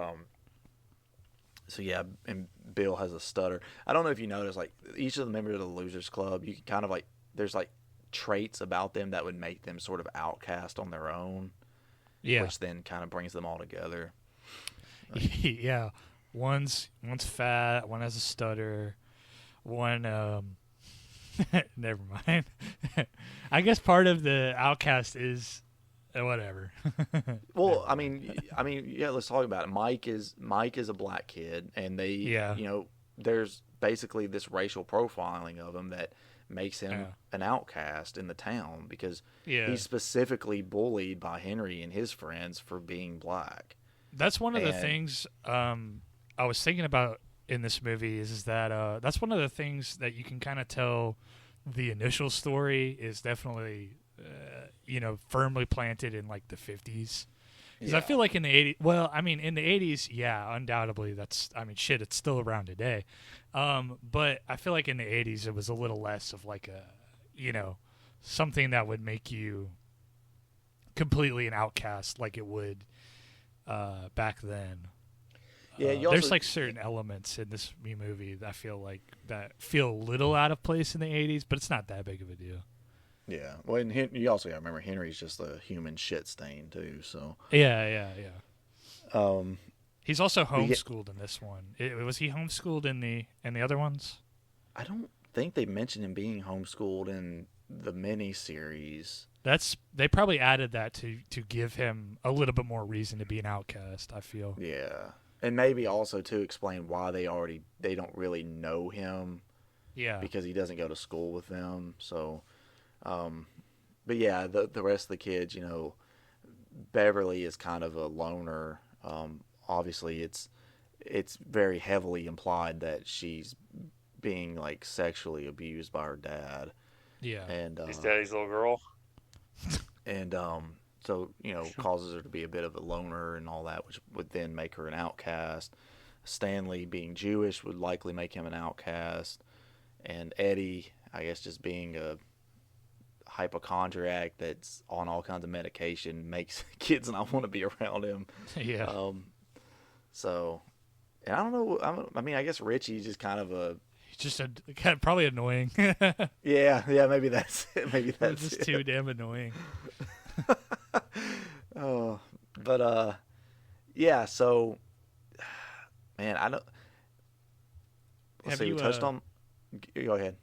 Speaker 1: so yeah, and Bill has a stutter. I don't know if you notice, like each of the members of the Losers Club, you can kind of like there's like traits about them that would make them sort of outcast on their own.
Speaker 3: Yeah.
Speaker 1: Which then kind of brings them all together.
Speaker 3: Yeah. One's fat. One has a stutter. One never mind. I guess part of the outcast is whatever.
Speaker 1: Well, I mean, yeah. Let's talk about it. Mike is a black kid, and there's basically this racial profiling of him that makes him an outcast in the town because he's specifically bullied by Henry and his friends for being black.
Speaker 3: That's one of the things I was thinking about in this movie is that that's one of the things that you can kind of tell the initial story is definitely firmly planted in like the 50s. Because I feel like in the 80s, well, I mean, in the 80s, yeah, undoubtedly, it's still around today. But I feel like in the 80s, it was a little less of like something that would make you completely an outcast like it would back then. Yeah, there's like certain elements in this movie that I feel like that feel a little out of place in the 80s, but it's not that big of a deal.
Speaker 1: Yeah, well, and you also got to remember Henry's just a human shit stain too. So
Speaker 3: yeah. He's also homeschooled in this one. Was he homeschooled in the other ones?
Speaker 1: I don't think they mentioned him being homeschooled in the miniseries.
Speaker 3: They probably added that to give him a little bit more reason to be an outcast. I feel.
Speaker 1: Yeah, and maybe also to explain why they don't really know him.
Speaker 3: Yeah,
Speaker 1: because he doesn't go to school with them. So. But yeah, the rest of the kids, Beverly is kind of a loner. Obviously, it's very heavily implied that she's being like sexually abused by her dad.
Speaker 3: Yeah,
Speaker 1: and
Speaker 2: his daddy's little girl.
Speaker 1: And so causes her to be a bit of a loner and all that, which would then make her an outcast. Stanley being Jewish would likely make him an outcast, and Eddie, I guess, just being a hypochondriac that's on all kinds of medication makes kids not want to be around him.
Speaker 3: Yeah.
Speaker 1: So, and I don't know. I mean, I guess Richie's just kind of
Speaker 3: probably annoying.
Speaker 1: yeah. Maybe that's it. Maybe that's
Speaker 3: just too damn annoying.
Speaker 1: Oh, but yeah. So, man, I don't. Let's see. We touched on. Go ahead.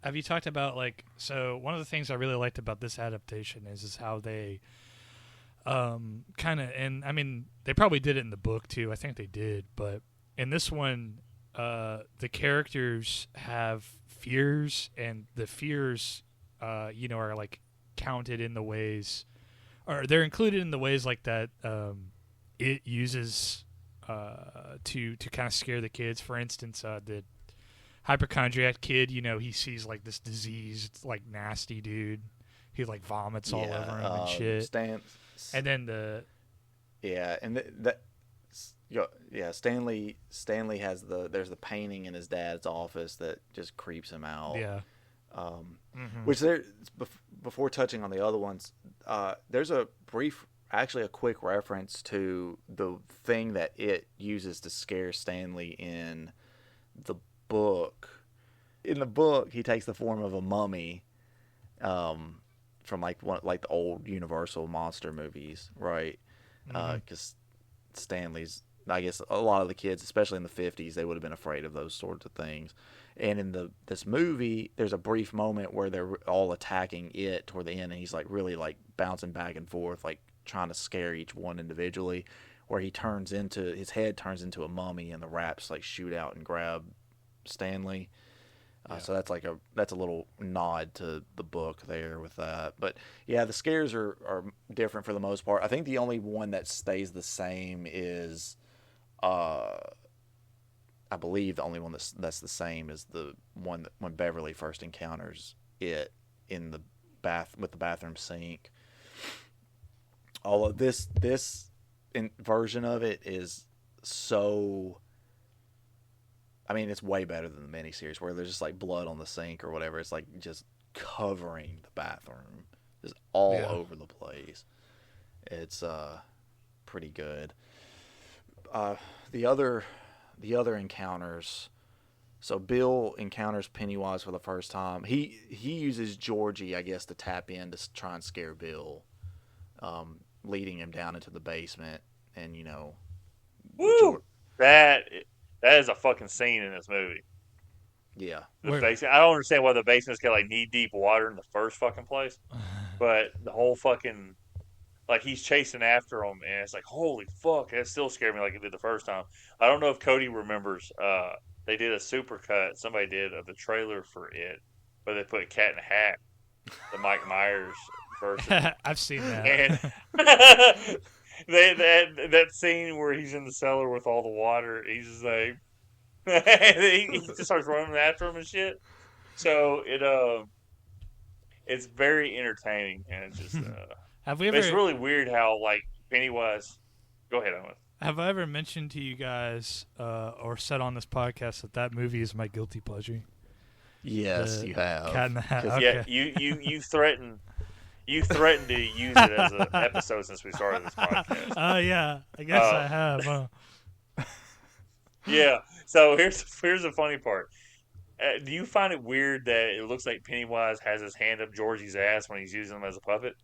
Speaker 3: Have you talked about so one of the things I really liked about this adaptation is how they kind of, and I mean they probably did it in the book too. I think they did, but in this one the characters have fears, and the fears are like counted in the ways, or they're included in the ways like that it uses to kind of scare the kids. For instance, the hypochondriac kid, he sees like this diseased, like nasty dude. He like vomits all over him and shit.
Speaker 1: And then Stanley has there's the painting in his dad's office that just creeps him out.
Speaker 3: Yeah.
Speaker 1: Which before touching on the other ones, there's a quick reference to the thing that it uses to scare Stanley in the book. In the book, he takes the form of a mummy, from like the old Universal monster movies, right? Because Stanley's, I guess, a lot of the kids, especially in the 50s, they would have been afraid of those sorts of things. And in this movie, there's a brief moment where they're all attacking it toward the end, and he's like really like bouncing back and forth, like trying to scare each one individually. Where his head turns into a mummy, and the rats like shoot out and grab Stanley. So that's a little nod to the book there with that. But yeah, the scares are different for the most part. I think the only one that stays the same is, I believe the only one that's the same is the one that when Beverly first encounters it in the with the bathroom sink. All of this version of it is so. I mean, it's way better than the miniseries where there's just like blood on the sink or whatever. It's like just covering the bathroom, just all over the place. It's pretty good. The other encounters. So Bill encounters Pennywise for the first time. He uses Georgie, I guess, to tap in to try and scare Bill, leading him down into the basement, and
Speaker 2: Woo! That is a fucking scene in this movie.
Speaker 1: Yeah.
Speaker 2: The basement. I don't understand why the basement's got like knee deep water in the first fucking place, but the whole fucking like he's chasing after him, and it's like holy fuck, that still scared me like it did the first time. I don't know if Cody remembers. They did a supercut. Somebody did of the trailer for it, where they put Cat in a Hat, the Mike Myers version.
Speaker 3: I've seen that.
Speaker 2: And that scene where he's in the cellar with all the water, he's just like. he just starts running after him and shit. So it's very entertaining, and it's just it's really weird how like Pennywise. Go ahead, Owen.
Speaker 3: Have I ever mentioned to you guys or said on this podcast that movie is my guilty pleasure?
Speaker 1: Yes, you have.
Speaker 3: Cat in the Hat. Okay.
Speaker 2: Yeah, you threatened. You threatened to use it as an episode since we started this podcast.
Speaker 3: Oh yeah, I guess I have. Huh?
Speaker 2: Yeah. So here's the funny part. Do you find it weird that it looks like Pennywise has his hand up Georgie's ass when he's using him as a puppet?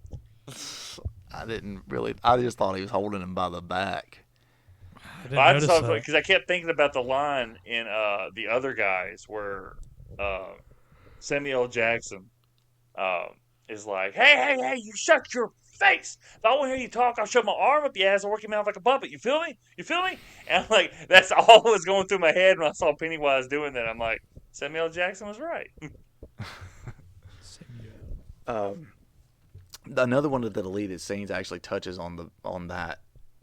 Speaker 1: I didn't really. I just thought he was holding him by the back.
Speaker 3: I didn't notice
Speaker 2: because I kept thinking about the line in The Other Guys where Samuel L. Jackson is like, "Hey, you shut your face! If I want to hear you talk, I'll shove my arm up your ass and work your mouth like a puppet. You feel me? You feel me?" And I'm like, that's all that was going through my head when I saw Pennywise doing that. I'm like, Samuel L. Jackson was right.
Speaker 1: Another one of the deleted scenes actually touches on that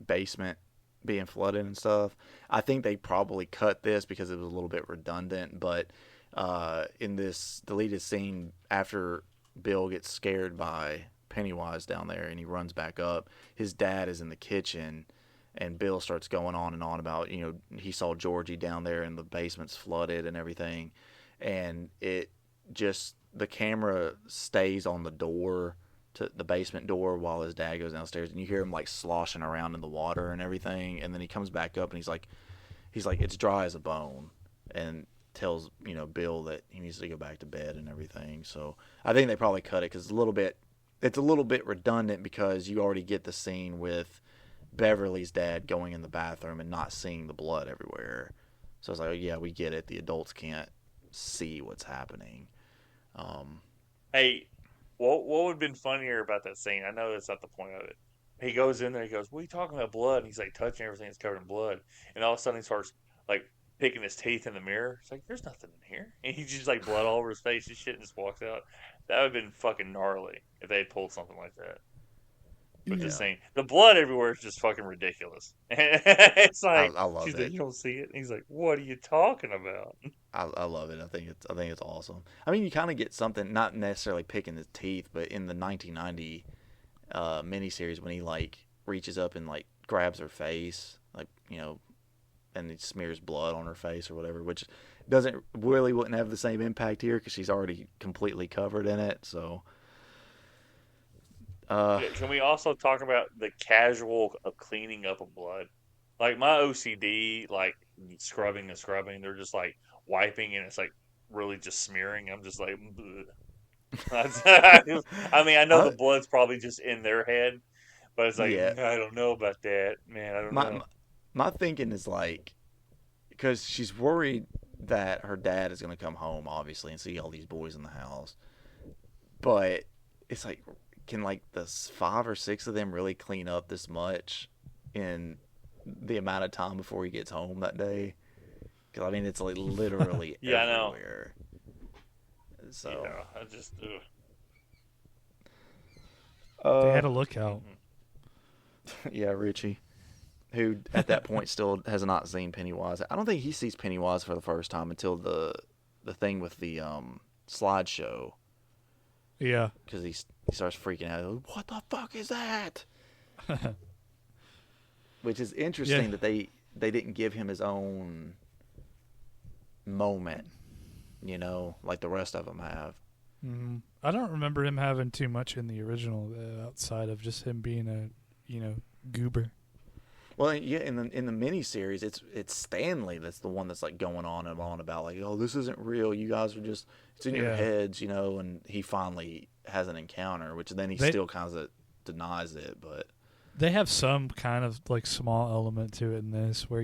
Speaker 1: basement being flooded and stuff. I think they probably cut this because it was a little bit redundant, but in this deleted scene, after Bill gets scared by Pennywise down there and he runs back up, his dad is in the kitchen, and Bill starts going on and on about, he saw Georgie down there and the basement's flooded and everything, and the camera stays on the door, to the basement door, while his dad goes downstairs, and you hear him like sloshing around in the water and everything, and then he comes back up and he's like it's dry as a bone, and tells Bill that he needs to go back to bed and everything. So I think they probably cut it because it's a little bit redundant, because you already get the scene with Beverly's dad going in the bathroom and not seeing the blood everywhere. So it's like, oh, yeah, we get it. The adults can't see what's happening.
Speaker 2: Hey, what would have been funnier about that scene? I know that's not the point of it. He goes in there, he goes, "What are you talking about, blood?" And he's like touching everything that's covered in blood. And all of a sudden he starts like picking his teeth in the mirror. It's like, there's nothing in here. And he just like blood all over his face and shit and just walks out. That would have been fucking gnarly if they had pulled something like that. But the scene, the blood everywhere is just fucking ridiculous. It's like,
Speaker 1: I love it.
Speaker 2: Like, you don't see it. And he's like, "What are you talking about?"
Speaker 1: I love it. I think it's awesome. I mean, you kind of get something, not necessarily picking his teeth, but in the 1990 miniseries, when he like reaches up and like grabs her face, like and he smears blood on her face or whatever, which wouldn't have the same impact here because she's already completely covered in it. So.
Speaker 2: Can we also talk about the casual of cleaning up of blood? Like my OCD, like scrubbing, they're just like wiping and it's like really just smearing. I'm just like, I mean, I know the blood's probably just in their head, but it's like, I don't know about that, man. I don't know.
Speaker 1: My thinking is like, because she's worried that her dad is going to come home, obviously, and see all these boys in the house. But it's like, can like the 5 or 6 of them really clean up this much in the amount of time before he gets home that day? Because I mean, it's like literally everywhere.
Speaker 2: I know.
Speaker 1: So
Speaker 2: yeah, I just
Speaker 3: they had a lookout.
Speaker 1: Yeah, Richie, who at that point still has not seen Pennywise. I don't think he sees Pennywise for the first time until the thing with the slideshow.
Speaker 3: Yeah,
Speaker 1: because he starts freaking out. What the fuck is that? Which is interesting that they didn't give him his own moment, like the rest of them have.
Speaker 3: Mm-hmm. I don't remember him having too much in the original outside of just him being a goober.
Speaker 1: Well, yeah, in the miniseries, it's Stanley that's the one that's like going on and on about like, oh, this isn't real. You guys are just, it's in your heads, and he finally has an encounter, which then he still kind of denies it, but
Speaker 3: they have some kind of like small element to it in this where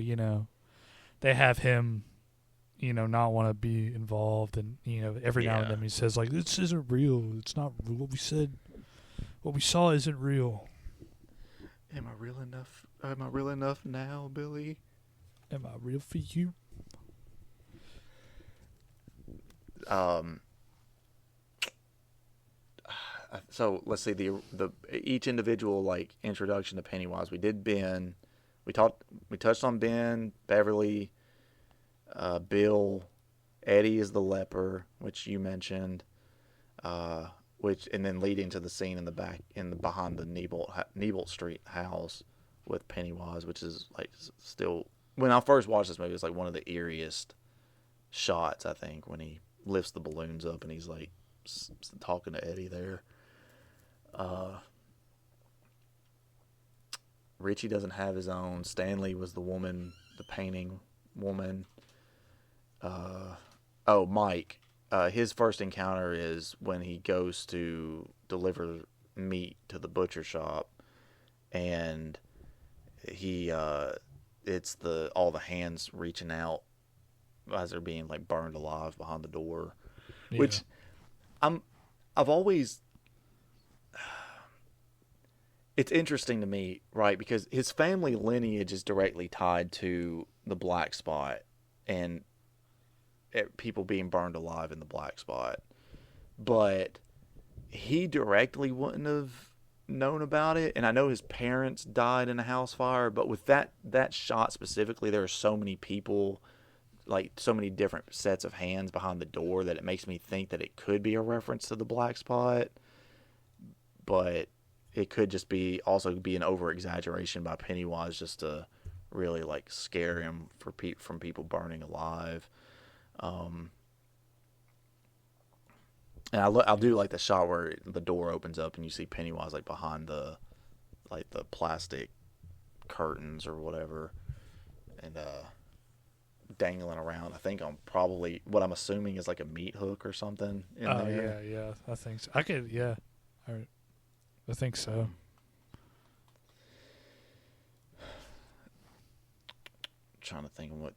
Speaker 3: they have him, not want to be involved, and every now and then he says like, "This isn't real. It's not what we said. What we saw isn't real."
Speaker 1: Am I real enough? Am I real enough now, Billy?
Speaker 3: Am I real for you?
Speaker 1: So let's see the each individual like introduction to Pennywise. We did Ben. We touched on Ben, Beverly, Bill, Eddie is the leper, which you mentioned, and then leading to the scene in the back behind the Nebolt Street house with Pennywise, which is like still, when I first watched this movie, it's like one of the eeriest shots, I think, when he lifts the balloons up and he's like talking to Eddie there. Richie doesn't have his own. Stanley was the painting woman. Mike. His first encounter is when he goes to deliver meat to the butcher shop, and it's all the hands reaching out as they're being like burned alive behind the door, which I've always. It's interesting to me, right? Because his family lineage is directly tied to the black spot and people being burned alive in the black spot. But he directly wouldn't have known about it. And I know his parents died in a house fire, but with that shot specifically, there are so many people, like so many different sets of hands behind the door, that it makes me think that it could be a reference to the black spot. But it could just also be an over-exaggeration by Pennywise just to really like scare him from people burning alive. And I'll do like the shot where the door opens up and you see Pennywise like behind the plastic curtains or whatever, and dangling around. I think on probably what I'm assuming is like a meat hook or something in there.
Speaker 3: Yeah, I think so. I think so.
Speaker 1: Trying to think of what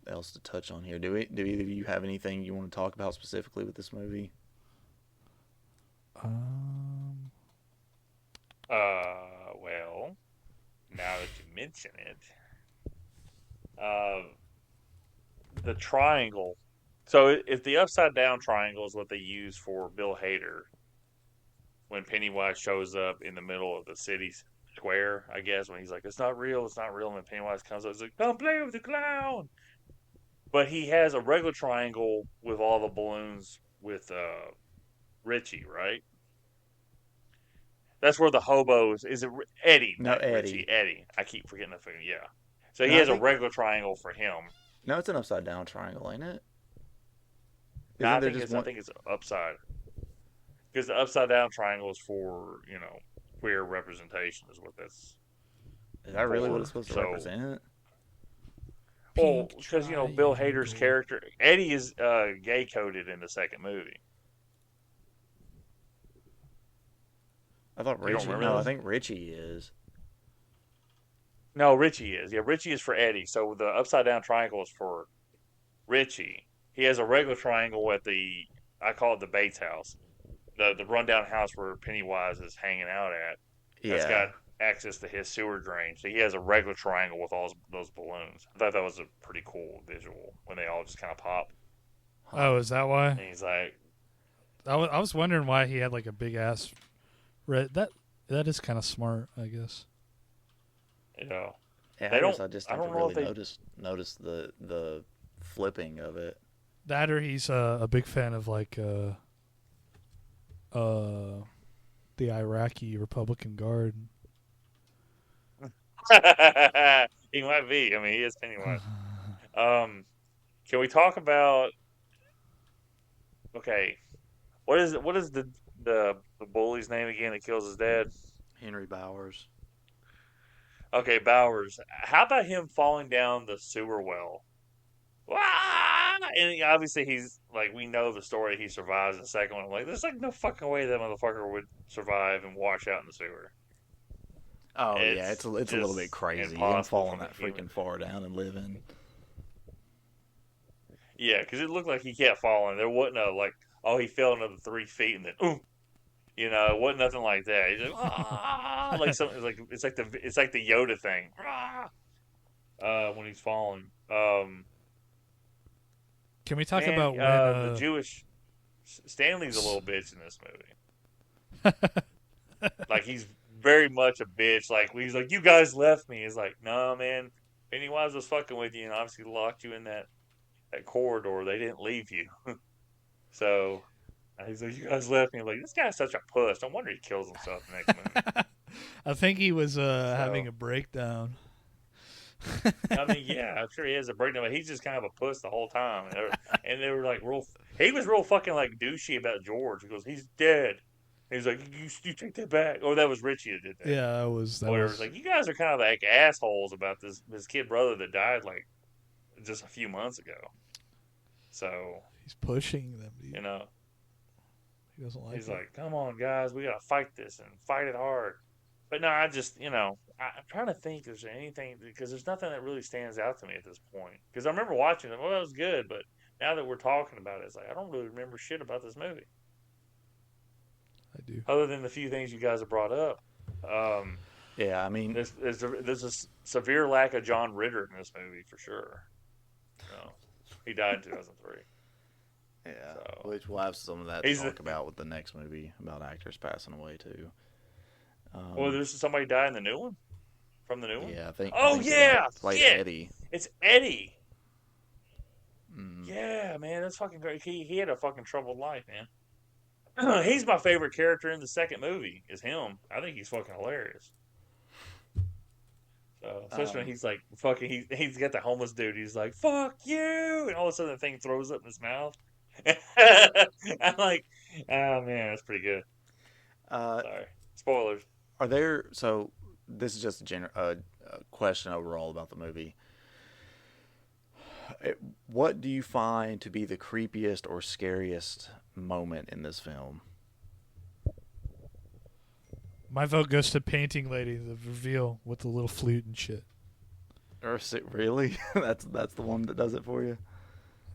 Speaker 1: else to touch on here. Do either of you have anything you want to talk about specifically with this movie?
Speaker 2: Well, now that you mention it, the triangle. So if the upside down triangle is what they use for Bill Hader when Pennywise shows up in the middle of the city square, I guess, when he's like, it's not real, and then Pennywise comes up, he's like, don't play with the clown. But he has a regular triangle with all the balloons with Richie, right? That's where the hobos, is it Eddie?
Speaker 1: No, Eddie.
Speaker 2: Richie, Eddie. I keep forgetting the thing, yeah. So he has a regular triangle for him.
Speaker 1: No, it's an upside down triangle, ain't it?
Speaker 2: I think it's upside. Because the upside down triangle is for, queer representation is what that's.
Speaker 1: Is that really what it's supposed to represent?
Speaker 2: Well, because, Bill Hader's character, Eddie is gay coded in the second movie.
Speaker 1: I thought Richie. No, I think Richie is.
Speaker 2: No, Richie is. Yeah, Richie is for Eddie. So the upside down triangle is for Richie. He has a regular triangle at I call it the Bates house. The rundown house where Pennywise is hanging out at. Yeah. That's got access to his sewer drain. So he has a regular triangle with all those balloons. I thought that was a pretty cool visual when they all just kind of pop.
Speaker 3: Oh, is that why?
Speaker 2: And he's like...
Speaker 3: I was wondering why he had like a big ass red... That is kind of smart, I guess.
Speaker 2: Yeah.
Speaker 1: I just never really noticed the flipping of it.
Speaker 3: That or he's a big fan of like the Iraqi Republican Guard.
Speaker 2: He might be. I mean, he is Pennywise. Can we talk about? Okay, what is the bully's name again that kills his dad?
Speaker 1: Henry Bowers.
Speaker 2: Okay, Bowers. How about him falling down the sewer well? And obviously he's like, we know the story. He survives in the second one. I'm like, there's like no fucking way that motherfucker would survive and wash out in the sewer.
Speaker 1: Oh, it's a little bit crazy. Him falling that freaking far down and living.
Speaker 2: Yeah, because it looked like he kept falling. There wasn't a like, oh, he fell another 3 feet and then, ooh, you know, it wasn't nothing like that. He's like, ah, like something like it's like the Yoda thing, when he's falling.
Speaker 3: Can we talk
Speaker 2: Man,
Speaker 3: about when?
Speaker 2: the Jewish Stanley's a little bitch in this movie. Like he's very much a bitch. Like he's like, you guys left me. He's like, no, man. Pennywise was fucking with you and obviously locked you in that corridor. They didn't leave you. So he's like, you guys left me. I'm like, this guy's such a puss. No wonder he kills himself in the next movie.
Speaker 3: I think he was having a breakdown.
Speaker 2: I mean, yeah, I'm sure he has a breakdown, but he's just kind of a puss the whole time. And they were like, he was real fucking like douchey about George. He goes, he's dead. He's like, you take that back. Oh, that was Richie that did that.
Speaker 3: Yeah, that was.
Speaker 2: It's like, you guys are kind of like assholes about this kid brother that died like just a few months ago. So
Speaker 3: he's pushing them, dude.
Speaker 2: You know,
Speaker 3: he doesn't like.
Speaker 2: He's like, come on, guys, we gotta fight this and fight it hard. But no, I just, I'm trying to think if there's anything, because there's nothing that really stands out to me at this point. Because I remember watching it, well, that was good, but now that we're talking about it, it's like, I don't really remember shit about this movie.
Speaker 3: I do.
Speaker 2: Other than the few things you guys have brought up.
Speaker 1: Yeah, I mean,
Speaker 2: there's a severe lack of John Ritter in this movie, for sure. He died in 2003.
Speaker 1: Yeah, which we'll have some of that to talk about with the next movie, about actors passing away, too.
Speaker 2: Well, there's somebody died in the new one? From the new one?
Speaker 1: Yeah, I think.
Speaker 2: Oh, yeah!
Speaker 1: Played Eddie.
Speaker 2: It's Eddie!
Speaker 1: Mm.
Speaker 2: Yeah, man, that's fucking great. He had a fucking troubled life, man. He's my favorite character in the second movie, is him. I think he's fucking hilarious. So, especially when he's like, fucking, he's got the homeless dude. He's like, fuck you! And all of a sudden the thing throws up in his mouth. I'm like, oh, man, that's pretty good. Sorry. Spoilers.
Speaker 1: Are there, so this is just a question overall about the movie. What do you find to be the creepiest or scariest moment in this film?
Speaker 3: My vote goes to Painting Lady, the reveal with the little flute and shit.
Speaker 1: Or is it really? That's the one that does it for you?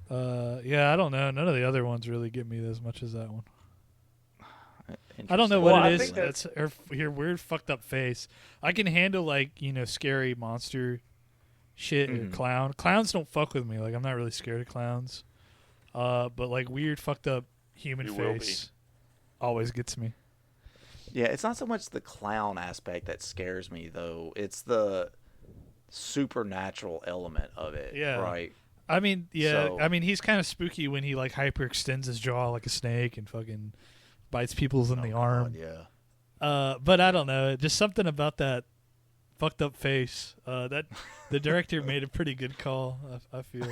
Speaker 3: Yeah, I don't know. None of the other ones really get me as much as that one. I don't know what it is. That's her weird fucked up face. I can handle like, scary monster shit or clown. Clowns don't fuck with me. Like, I'm not really scared of clowns. But like weird fucked up human face always gets me.
Speaker 1: Yeah, it's not so much the clown aspect that scares me though. It's the supernatural element of it.
Speaker 3: Yeah.
Speaker 1: Right.
Speaker 3: I mean, he's kind of spooky when he like hyperextends his jaw like a snake and fucking bites people's in the arm.
Speaker 1: Yeah.
Speaker 3: But I don't know. Just something about that fucked up face. That the director made a pretty good call, I feel.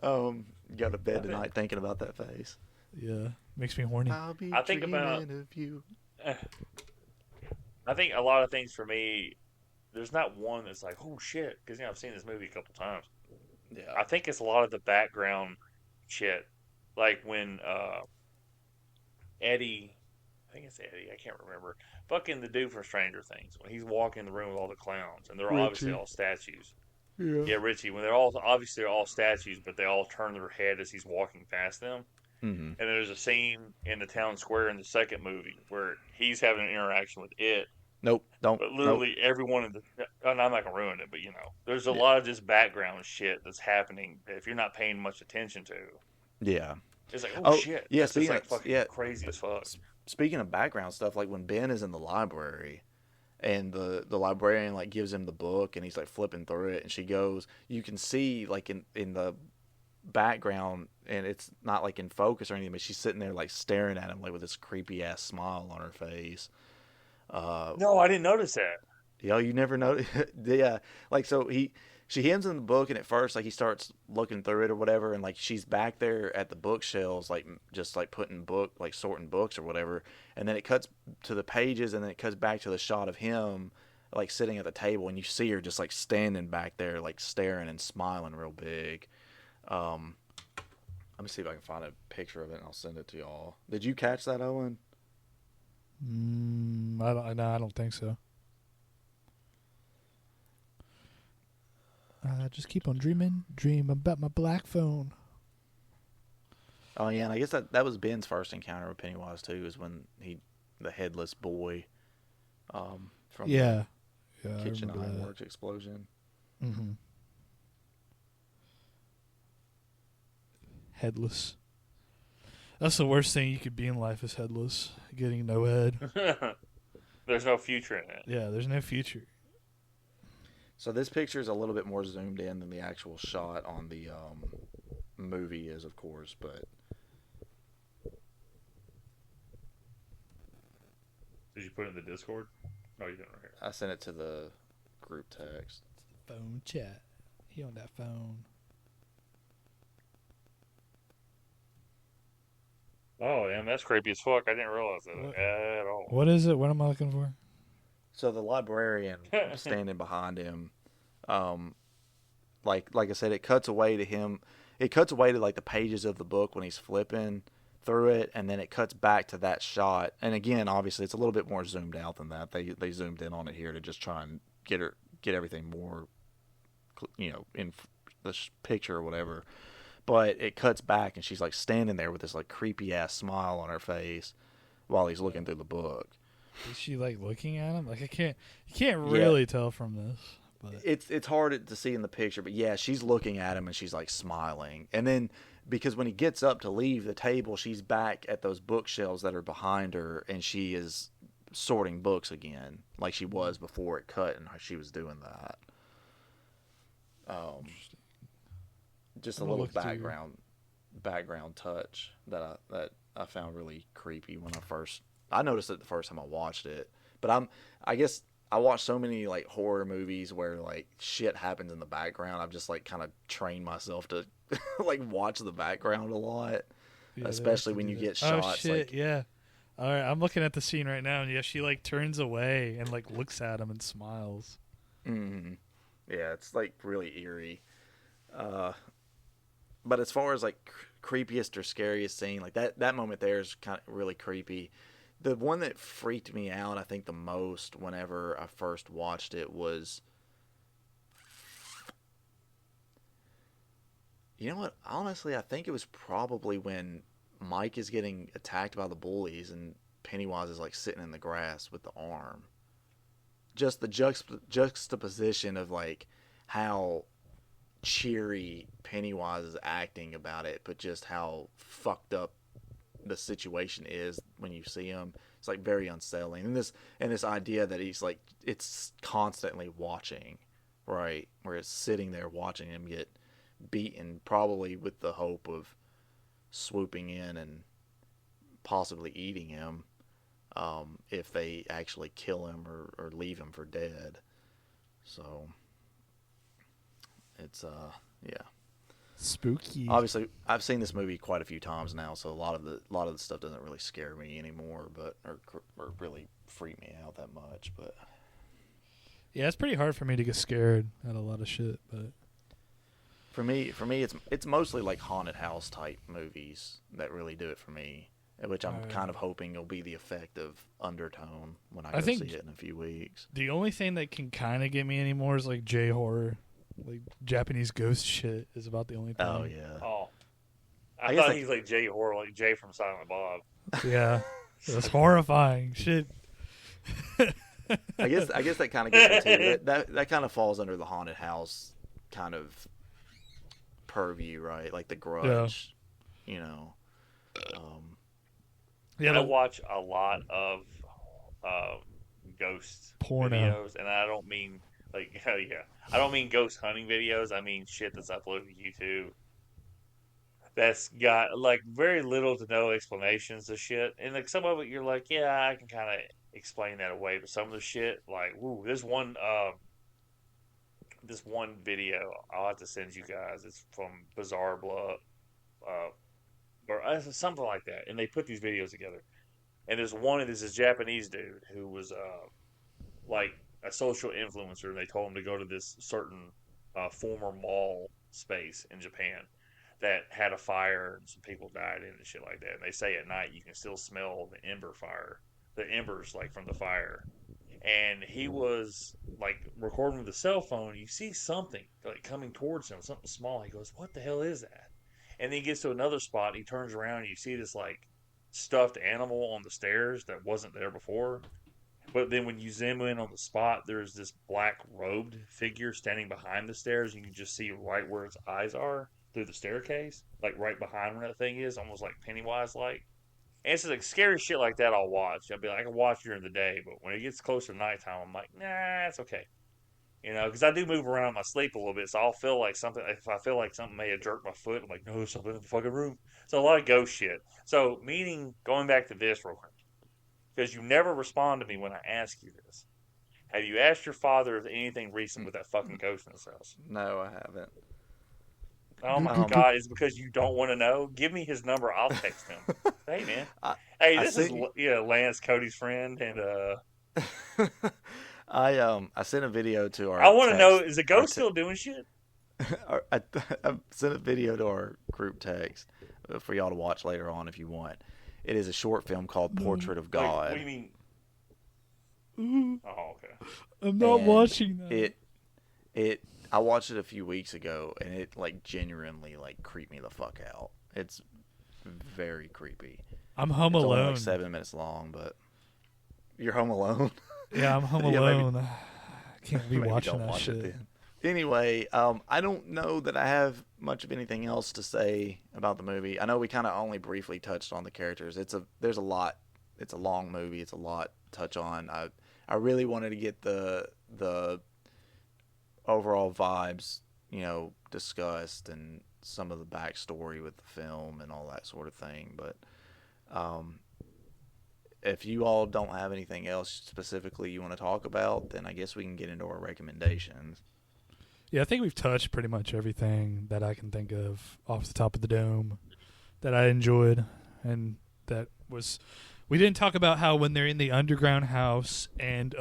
Speaker 1: You go to bed tonight thinking about that face.
Speaker 3: Yeah. Makes me horny.
Speaker 2: I think about
Speaker 1: of you.
Speaker 2: I think a lot of things for me, there's not one that's like, oh shit, because I've seen this movie a couple times.
Speaker 1: Yeah.
Speaker 2: I think it's a lot of the background shit. Like when Eddie, I think it's Eddie, I can't remember. Fucking the dude from Stranger Things, when he's walking in the room with all the clowns, and they're obviously all statues. Yeah, Richie, when they're all statues, but they all turn their head as he's walking past them.
Speaker 1: Mm-hmm.
Speaker 2: And there's a scene in the town square in the second movie where he's having an interaction with it.
Speaker 1: Nope, don't.
Speaker 2: But literally everyone in the, and I'm not gonna ruin it, but there's a lot of just background shit that's happening that if you're not paying much attention to.
Speaker 1: Yeah.
Speaker 2: It's like, oh shit.
Speaker 1: Yeah,
Speaker 2: it's like fucking crazy as fuck.
Speaker 1: Speaking of background stuff, like when Ben is in the library and the librarian like gives him the book and he's like flipping through it and she goes, you can see like in the background, and it's not like in focus or anything, but she's sitting there like staring at him like with this creepy ass smile on her face.
Speaker 2: No, I didn't notice that.
Speaker 1: You never noticed. Yeah, like so she hands him the book, and at first like he starts looking through it or whatever, and like she's back there at the bookshelves like just like sorting books or whatever, and then it cuts to the pages, and then it cuts back to the shot of him like sitting at the table, and you see her just like standing back there like staring and smiling real big. Let me see if I can find a picture of it and I'll send it to y'all. Did you catch that, Owen?
Speaker 3: I don't think so. Just keep on dreaming. Dream about my black phone.
Speaker 1: Oh yeah, and I guess that was Ben's first encounter with Pennywise too, is when the headless boy, from
Speaker 3: the
Speaker 1: kitchen ironworks explosion.
Speaker 3: Mm-hmm. Headless. That's the worst thing you could be in life, is headless. Getting no head.
Speaker 2: There's no future in it.
Speaker 3: Yeah, there's no future.
Speaker 1: So this picture is a little bit more zoomed in than the actual shot on the movie is, of course, but.
Speaker 2: Did you put it in the Discord? Oh, you didn't right here.
Speaker 1: I sent it to the group text.
Speaker 3: Phone chat. He on that phone.
Speaker 2: Oh, damn, that's creepy as fuck. I didn't realize that at all.
Speaker 3: What is it? What am I looking for?
Speaker 1: So the librarian standing behind him, like I said, it cuts away to him. It cuts away to like the pages of the book when he's flipping through it, and then it cuts back to that shot. And again, obviously, it's a little bit more zoomed out than that. They zoomed in on it here to just try and get everything more, in the picture or whatever. But it cuts back, and she's like standing there with this like creepy ass smile on her face while he's looking through the book.
Speaker 3: Is she like looking at him? Like you can't really tell from this. But
Speaker 1: it's hard to see in the picture, but yeah, she's looking at him and she's like smiling. And then because when he gets up to leave the table, she's back at those bookshelves that are behind her, and she is sorting books again, like she was before it cut, and she was doing that. Just a little background touch that I found really creepy when I noticed it the first time I watched it. But I guess I watched so many like horror movies where like shit happens in the background. I've just like kind of trained myself to like watch the background a lot, especially when you get shots.
Speaker 3: Oh shit! Yeah. All right, I'm looking at the scene right now, and yeah, she like turns away and like looks at him and smiles.
Speaker 1: Mm-hmm. Yeah, it's like really eerie. But as far as like creepiest or scariest scene, like that moment there is kind of really creepy. The one that freaked me out, I think, the most whenever I first watched it was, you know what? Honestly, I think it was probably when Mike is getting attacked by the bullies and Pennywise is like sitting in the grass with the arm. Just the juxtaposition of like how cheery Pennywise is acting about it, but just how fucked up the situation is when you see him. It's like very unsettling, and this idea that he's like, it's constantly watching, right, where it's sitting there watching him get beaten, probably with the hope of swooping in and possibly eating him, if they actually kill him or leave him for dead. So it's yeah,
Speaker 3: spooky.
Speaker 1: Obviously, I've seen this movie quite a few times now, so a lot of the stuff doesn't really scare me anymore, but or really freak me out that much. But
Speaker 3: yeah, it's pretty hard for me to get scared at a lot of shit. But
Speaker 1: for me, it's mostly like haunted house type movies that really do it for me, which I'm kind of hoping will be the effect of Undertone when I see it in a few weeks.
Speaker 3: The only thing that can kind of get me anymore is like J-horror. Like Japanese ghost shit is about the only thing.
Speaker 1: Oh yeah.
Speaker 2: Oh, I thought he's like Jay horror, like Jay from Silent Bob.
Speaker 3: Yeah, that's horrifying shit.
Speaker 1: I guess that kind of gets into that kind of falls under the haunted house kind of purview, right? Like The Grudge,
Speaker 3: Yeah,
Speaker 2: I watch a lot of ghost
Speaker 3: porno
Speaker 2: videos, and I don't mean like I don't mean ghost hunting videos. I mean shit that's uploaded to YouTube that's got like very little to no explanations of shit, and like some of it you're like, yeah, I can kind of explain that away, but some of the shit, like, woo, this one video I'll have to send you guys. It's from Bizarre Blood, or something like that, and they put these videos together. And there's this Japanese dude who was like a social influencer, and they told him to go to this certain former mall space in Japan that had a fire and some people died in it and shit like that. And they say at night you can still smell the embers like from the fire. and he was like recording with a cell phone. You see something like coming towards him, something small. He goes, "What the hell is that?" And then he gets to another spot. He turns around and you see this like stuffed animal on the stairs that wasn't there before. But then when you zoom in on the spot, there's this black robed figure standing behind the stairs. You can just see right where its eyes are through the staircase, like right behind where that thing is, almost like Pennywise like. And it's like scary shit like that I'll watch. I'll be like, I can watch during the day, but when it gets closer to nighttime, I'm like, nah, it's okay. You know, because I do move around in my sleep a little bit, so I'll feel like something. If I feel like something may have jerked my foot, I'm like, no, there's something in the fucking room. So a lot of ghost shit. So, meaning going back to this real quick, because you never respond to me when I ask you this. Have you asked your father if anything recent with that fucking ghost in his house?
Speaker 1: No, I haven't.
Speaker 2: Oh my God! It's because you don't want to know. Give me his number. I'll text him. Hey man. Hey, this is Lance, Cody's friend, and
Speaker 1: I sent a video to our.
Speaker 2: I want to know: is the ghost still doing shit?
Speaker 1: I sent a video to our group text for y'all to watch later on if you want. It is a short film called Portrait of God.
Speaker 2: What do you mean? Oh, okay.
Speaker 3: I'm not watching that.
Speaker 1: I watched it a few weeks ago, and it like genuinely like creeped me the fuck out. It's very creepy.
Speaker 3: I'm home alone.
Speaker 1: Only like 7 minutes long, but you're home alone.
Speaker 3: Yeah, I'm home alone. I can't be watching that shit.
Speaker 1: Anyway, I don't know that I have much of anything else to say about the movie. I know we kind of only briefly touched on the characters. There's a lot. It's a long movie. It's a lot to touch on. I really wanted to get the overall vibes, discussed, and some of the backstory with the film and all that sort of thing. But if you all don't have anything else specifically you want to talk about, then I guess we can get into our recommendations.
Speaker 3: Yeah, I think we've touched pretty much everything that I can think of off the top of the dome that I enjoyed, and that was. We didn't talk about how when they're in the underground house and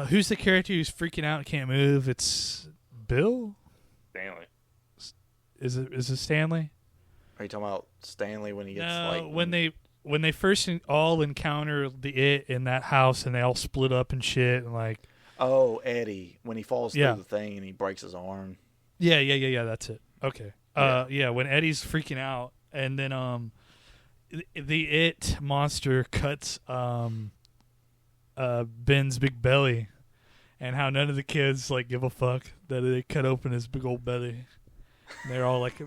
Speaker 3: who's the character who's freaking out and can't move? It's Bill?
Speaker 2: Stanley.
Speaker 3: Is it Stanley?
Speaker 1: Are you talking about Stanley when he gets
Speaker 3: when they first all encounter the It in that house and they all split up and shit and like.
Speaker 1: Oh, Eddie, when he falls through the thing and he breaks his arm.
Speaker 3: Yeah, that's it. Okay. When Eddie's freaking out and then the It monster cuts Ben's big belly, and how none of the kids like give a fuck that they cut open his big old belly. And they're all like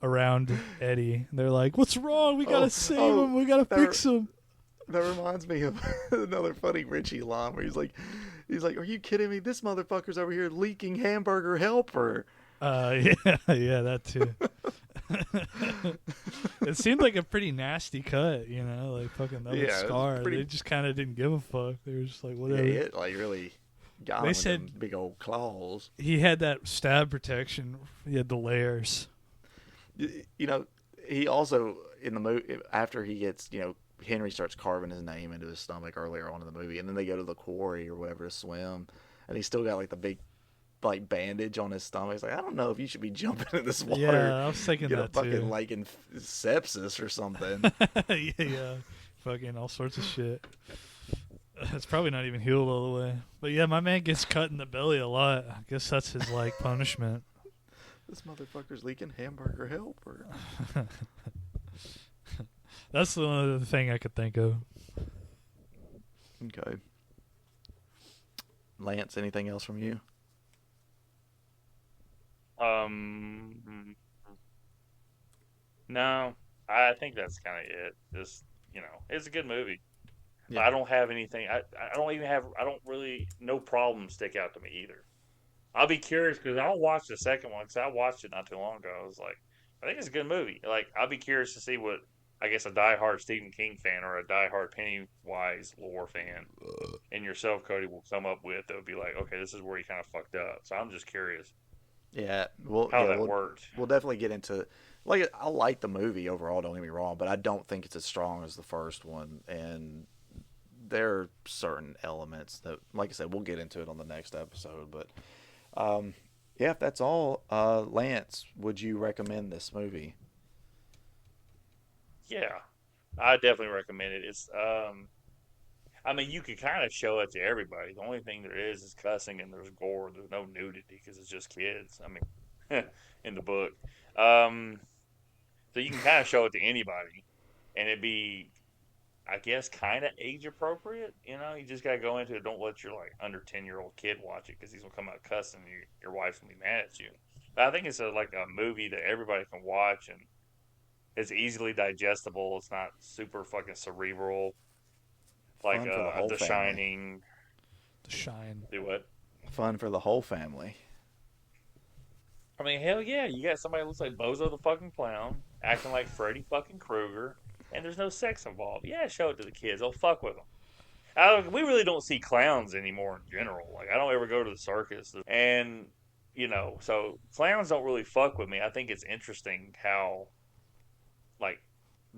Speaker 3: around Eddie. And they're like, "What's wrong? We gotta save him. We gotta fix him."
Speaker 1: That reminds me of another funny Richie line where he's like, "Are you kidding me? This motherfucker's over here leaking hamburger helper."
Speaker 3: Yeah, that too. It seemed like a pretty nasty cut, like fucking another scar. They just kind of didn't give a fuck. They were just like, whatever.
Speaker 1: Yeah, it like really got him with them big old claws.
Speaker 3: He had that stab protection. He had the layers.
Speaker 1: He also in the movie after he gets Henry starts carving his name into his stomach earlier on in the movie, and then they go to the quarry or whatever to swim, and he's still got like the big bandage on his stomach. He's like, I don't know if you should be jumping in this water.
Speaker 3: Yeah, I was thinking
Speaker 1: that
Speaker 3: too.
Speaker 1: Fucking like in sepsis or something.
Speaker 3: yeah, fucking all sorts of shit. It's probably not even healed all the way. But yeah, my man gets cut in the belly a lot. I guess that's his punishment.
Speaker 1: This motherfucker's leaking hamburger helper.
Speaker 3: That's the only other thing I could think of.
Speaker 1: Okay. Lance, anything else from you?
Speaker 2: No, I think that's kind of it. Just, it's a good movie. Yeah. I don't have anything. I don't really, no problems stick out to me either. I'll be curious because I'll watch the second one because I watched it not too long ago. I was like, I think it's a good movie. Like, I'll be curious to see what, I guess, a diehard Stephen King fan or a diehard Pennywise lore fan and yourself, Cody, will come up with that would be like, okay, this is where he kind of fucked up. So I'm just curious.
Speaker 1: Yeah,
Speaker 2: how that worked.
Speaker 1: We'll definitely get into like I like the movie overall. Don't get me wrong, but I don't think it's as strong as the first one, and there are certain elements that, like I said, we'll get into it on the next episode. But yeah, if that's all, Lance, would you recommend this movie?
Speaker 2: Yeah, I definitely recommend it. It's I mean, you can kind of show it to everybody. The only thing there is cussing and there's gore. There's no nudity because it's just kids. I mean, in the book. Um, so you can kind of show it to anybody, and it'd be, I guess, kind of age appropriate. You know, you just gotta go into it. Don't let your like under 10-year-old kid watch it because he's gonna come out cussing. And your wife's gonna be mad at you. But I think it's like a movie that everybody can watch and it's easily digestible. It's not super fucking cerebral like
Speaker 1: Fun for the whole
Speaker 2: The
Speaker 1: family.
Speaker 2: Shining.
Speaker 3: The Shine.
Speaker 2: Do what?
Speaker 1: Fun for the whole family.
Speaker 2: I mean, hell yeah, you got somebody who looks like Bozo the fucking clown acting like Freddy fucking Krueger, and there's no sex involved. Yeah, show it to the kids. They'll fuck with them. We really don't see clowns anymore in general. Like, I don't ever go to the circus, and so clowns don't really fuck with me. I think it's interesting how, like,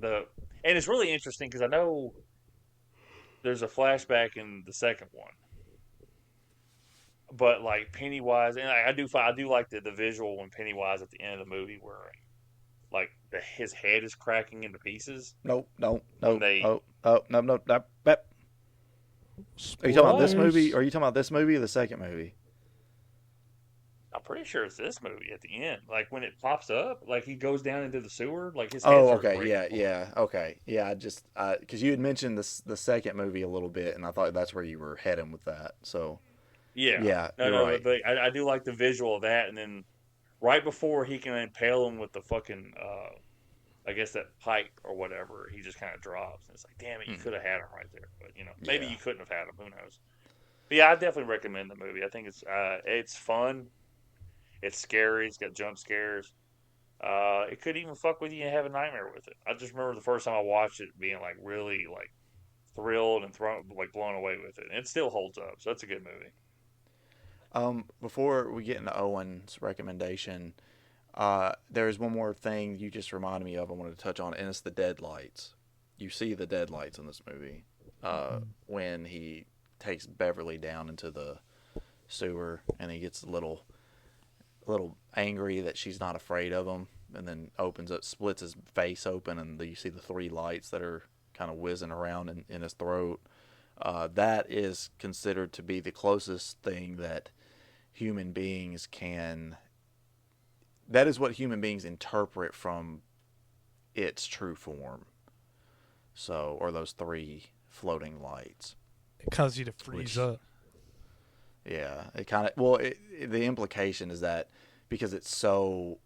Speaker 2: and it's really interesting because I know there's a flashback in the second one. But like Pennywise, and I do like the visual when Pennywise at the end of the movie where like his head is cracking into pieces.
Speaker 1: No.
Speaker 2: No.
Speaker 1: Are you talking about this movie? Or are you talking about this movie or the second movie?
Speaker 2: I'm pretty sure it's this movie at the end. Like when it pops up, like he goes down into the sewer, like his head
Speaker 1: okay, okay, yeah. Just because you had mentioned the second movie a little bit, and I thought that's where you were heading with that. So
Speaker 2: yeah,
Speaker 1: no, right.
Speaker 2: But I do like the visual of that, and then right before he can impale him with the fucking, I guess that pike or whatever, he just kind of drops. And it's like, damn it, you could have had him right there, but maybe you couldn't have had him. Who knows? But yeah, I definitely recommend the movie. I think it's fun. It's scary. It's got jump scares. It could even fuck with you and have a nightmare with it. I just remember the first time I watched it being like really like thrilled and blown away with it. And it still holds up. So it's a good movie.
Speaker 1: Before we get into Owen's recommendation, there's one more thing you just reminded me of I wanted to touch on, and it's the deadlights. You see the deadlights in this movie when he takes Beverly down into the sewer, and he gets a little angry that she's not afraid of him, and then splits his face open, and you see the three lights that are kind of whizzing around in his throat. That is considered to be the closest thing that human beings can. That is what human beings interpret from its true form. So, or those three floating lights.
Speaker 3: It causes you to freeze up.
Speaker 1: Yeah, it kind of. The implication is that because it's so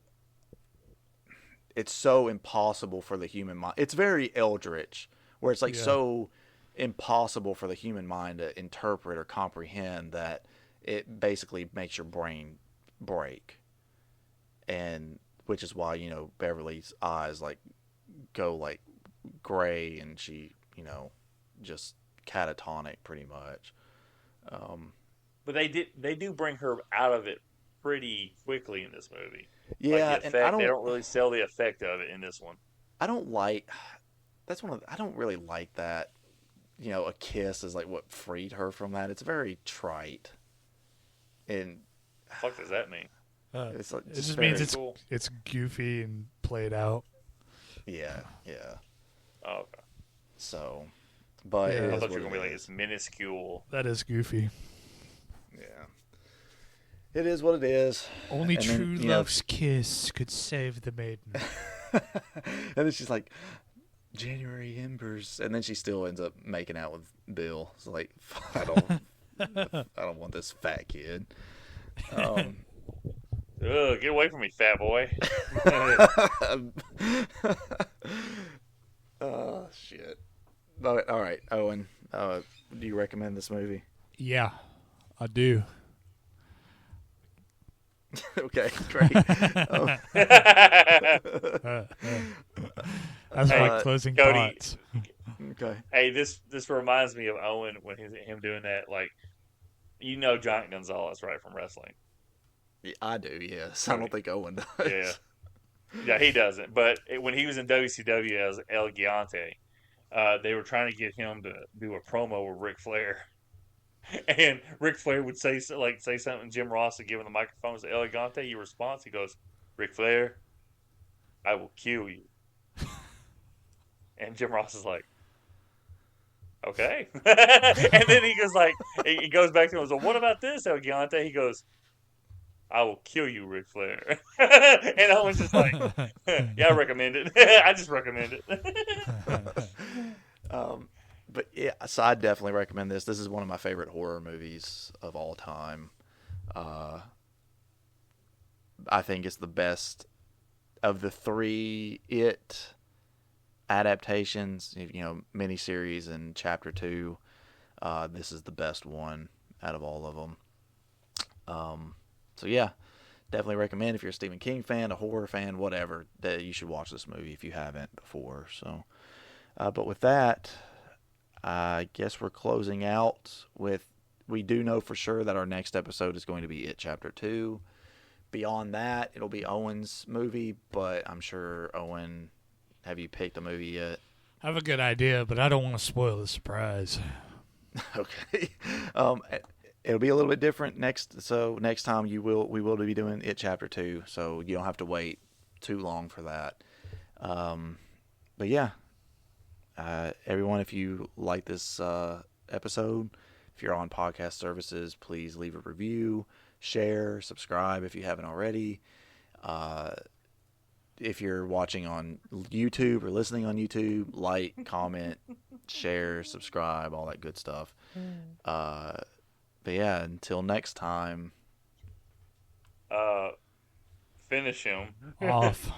Speaker 1: impossible for the human mind. It's very Eldritch, where it's like so impossible for the human mind to interpret or comprehend that it basically makes your brain break. And which is why, Beverly's eyes like go like gray, and she, just catatonic pretty much.
Speaker 2: But they do bring her out of it pretty quickly in this movie.
Speaker 1: Yeah,
Speaker 2: like the effect, they don't really sell the effect of it in this one.
Speaker 1: I don't really like that. A kiss is like what freed her from that. It's very trite. And
Speaker 2: what the fuck does that mean?
Speaker 1: It's like,
Speaker 3: it just means it's goofy and played out.
Speaker 1: Yeah.
Speaker 2: Oh, okay.
Speaker 1: So, but
Speaker 3: yeah.
Speaker 2: I thought you were gonna be like it's minuscule.
Speaker 3: That is goofy.
Speaker 1: Yeah. It is what it is.
Speaker 3: Only true love's kiss could save the maiden.
Speaker 1: And then she's like, January embers, and then she still ends up making out with Bill. It's like, I don't want this fat kid.
Speaker 2: Ugh, get away from me, fat boy.
Speaker 1: Oh shit. All right, Owen. Do you recommend this movie?
Speaker 3: Yeah, I do.
Speaker 1: Okay, great.
Speaker 3: That's my closing
Speaker 2: Cody,
Speaker 3: thoughts.
Speaker 1: Okay.
Speaker 2: Hey, this reminds me of Owen when him doing that. Like, Johnny Gonzalez, right, from wrestling.
Speaker 1: Yeah, I do. Yes, I don't think Owen does.
Speaker 2: Yeah, he doesn't. But when he was in WCW as El Gigante, they were trying to get him to do a promo with Ric Flair. And Ric Flair would say something. Jim Ross would give him the microphone to El Gigante. Your response, he goes, "Ric Flair, I will kill you." And Jim Ross is like, okay. And then he goes back to him and goes, well, what about this, El Gigante? He goes, I will kill you, Ric Flair. And Owen's just like, yeah, I recommend it. I just recommend it.
Speaker 1: But yeah, so I definitely recommend this. This is one of my favorite horror movies of all time. I think it's the best of the three It adaptations, miniseries and Chapter 2. This is the best one out of all of them. So yeah, definitely recommend if you're a Stephen King fan, a horror fan, whatever, that you should watch this movie if you haven't before. So, but with that, I guess we're closing out with, we do know for sure that our next episode is going to be It Chapter 2. Beyond that, it'll be Owen's movie, but I'm sure, Owen, have you picked a movie yet?
Speaker 3: I have a good idea, but I don't want to spoil the surprise.
Speaker 1: Okay. It'll be a little bit different next time we will be doing It Chapter 2, so you don't have to wait too long for that. But yeah, everyone, if you like this episode, if you're on podcast services, please leave a review, share, subscribe if you haven't already. If you're watching on YouTube or listening on YouTube, like, comment, share, subscribe, all that good stuff. But yeah, until next time.
Speaker 2: Finish him.
Speaker 3: Off.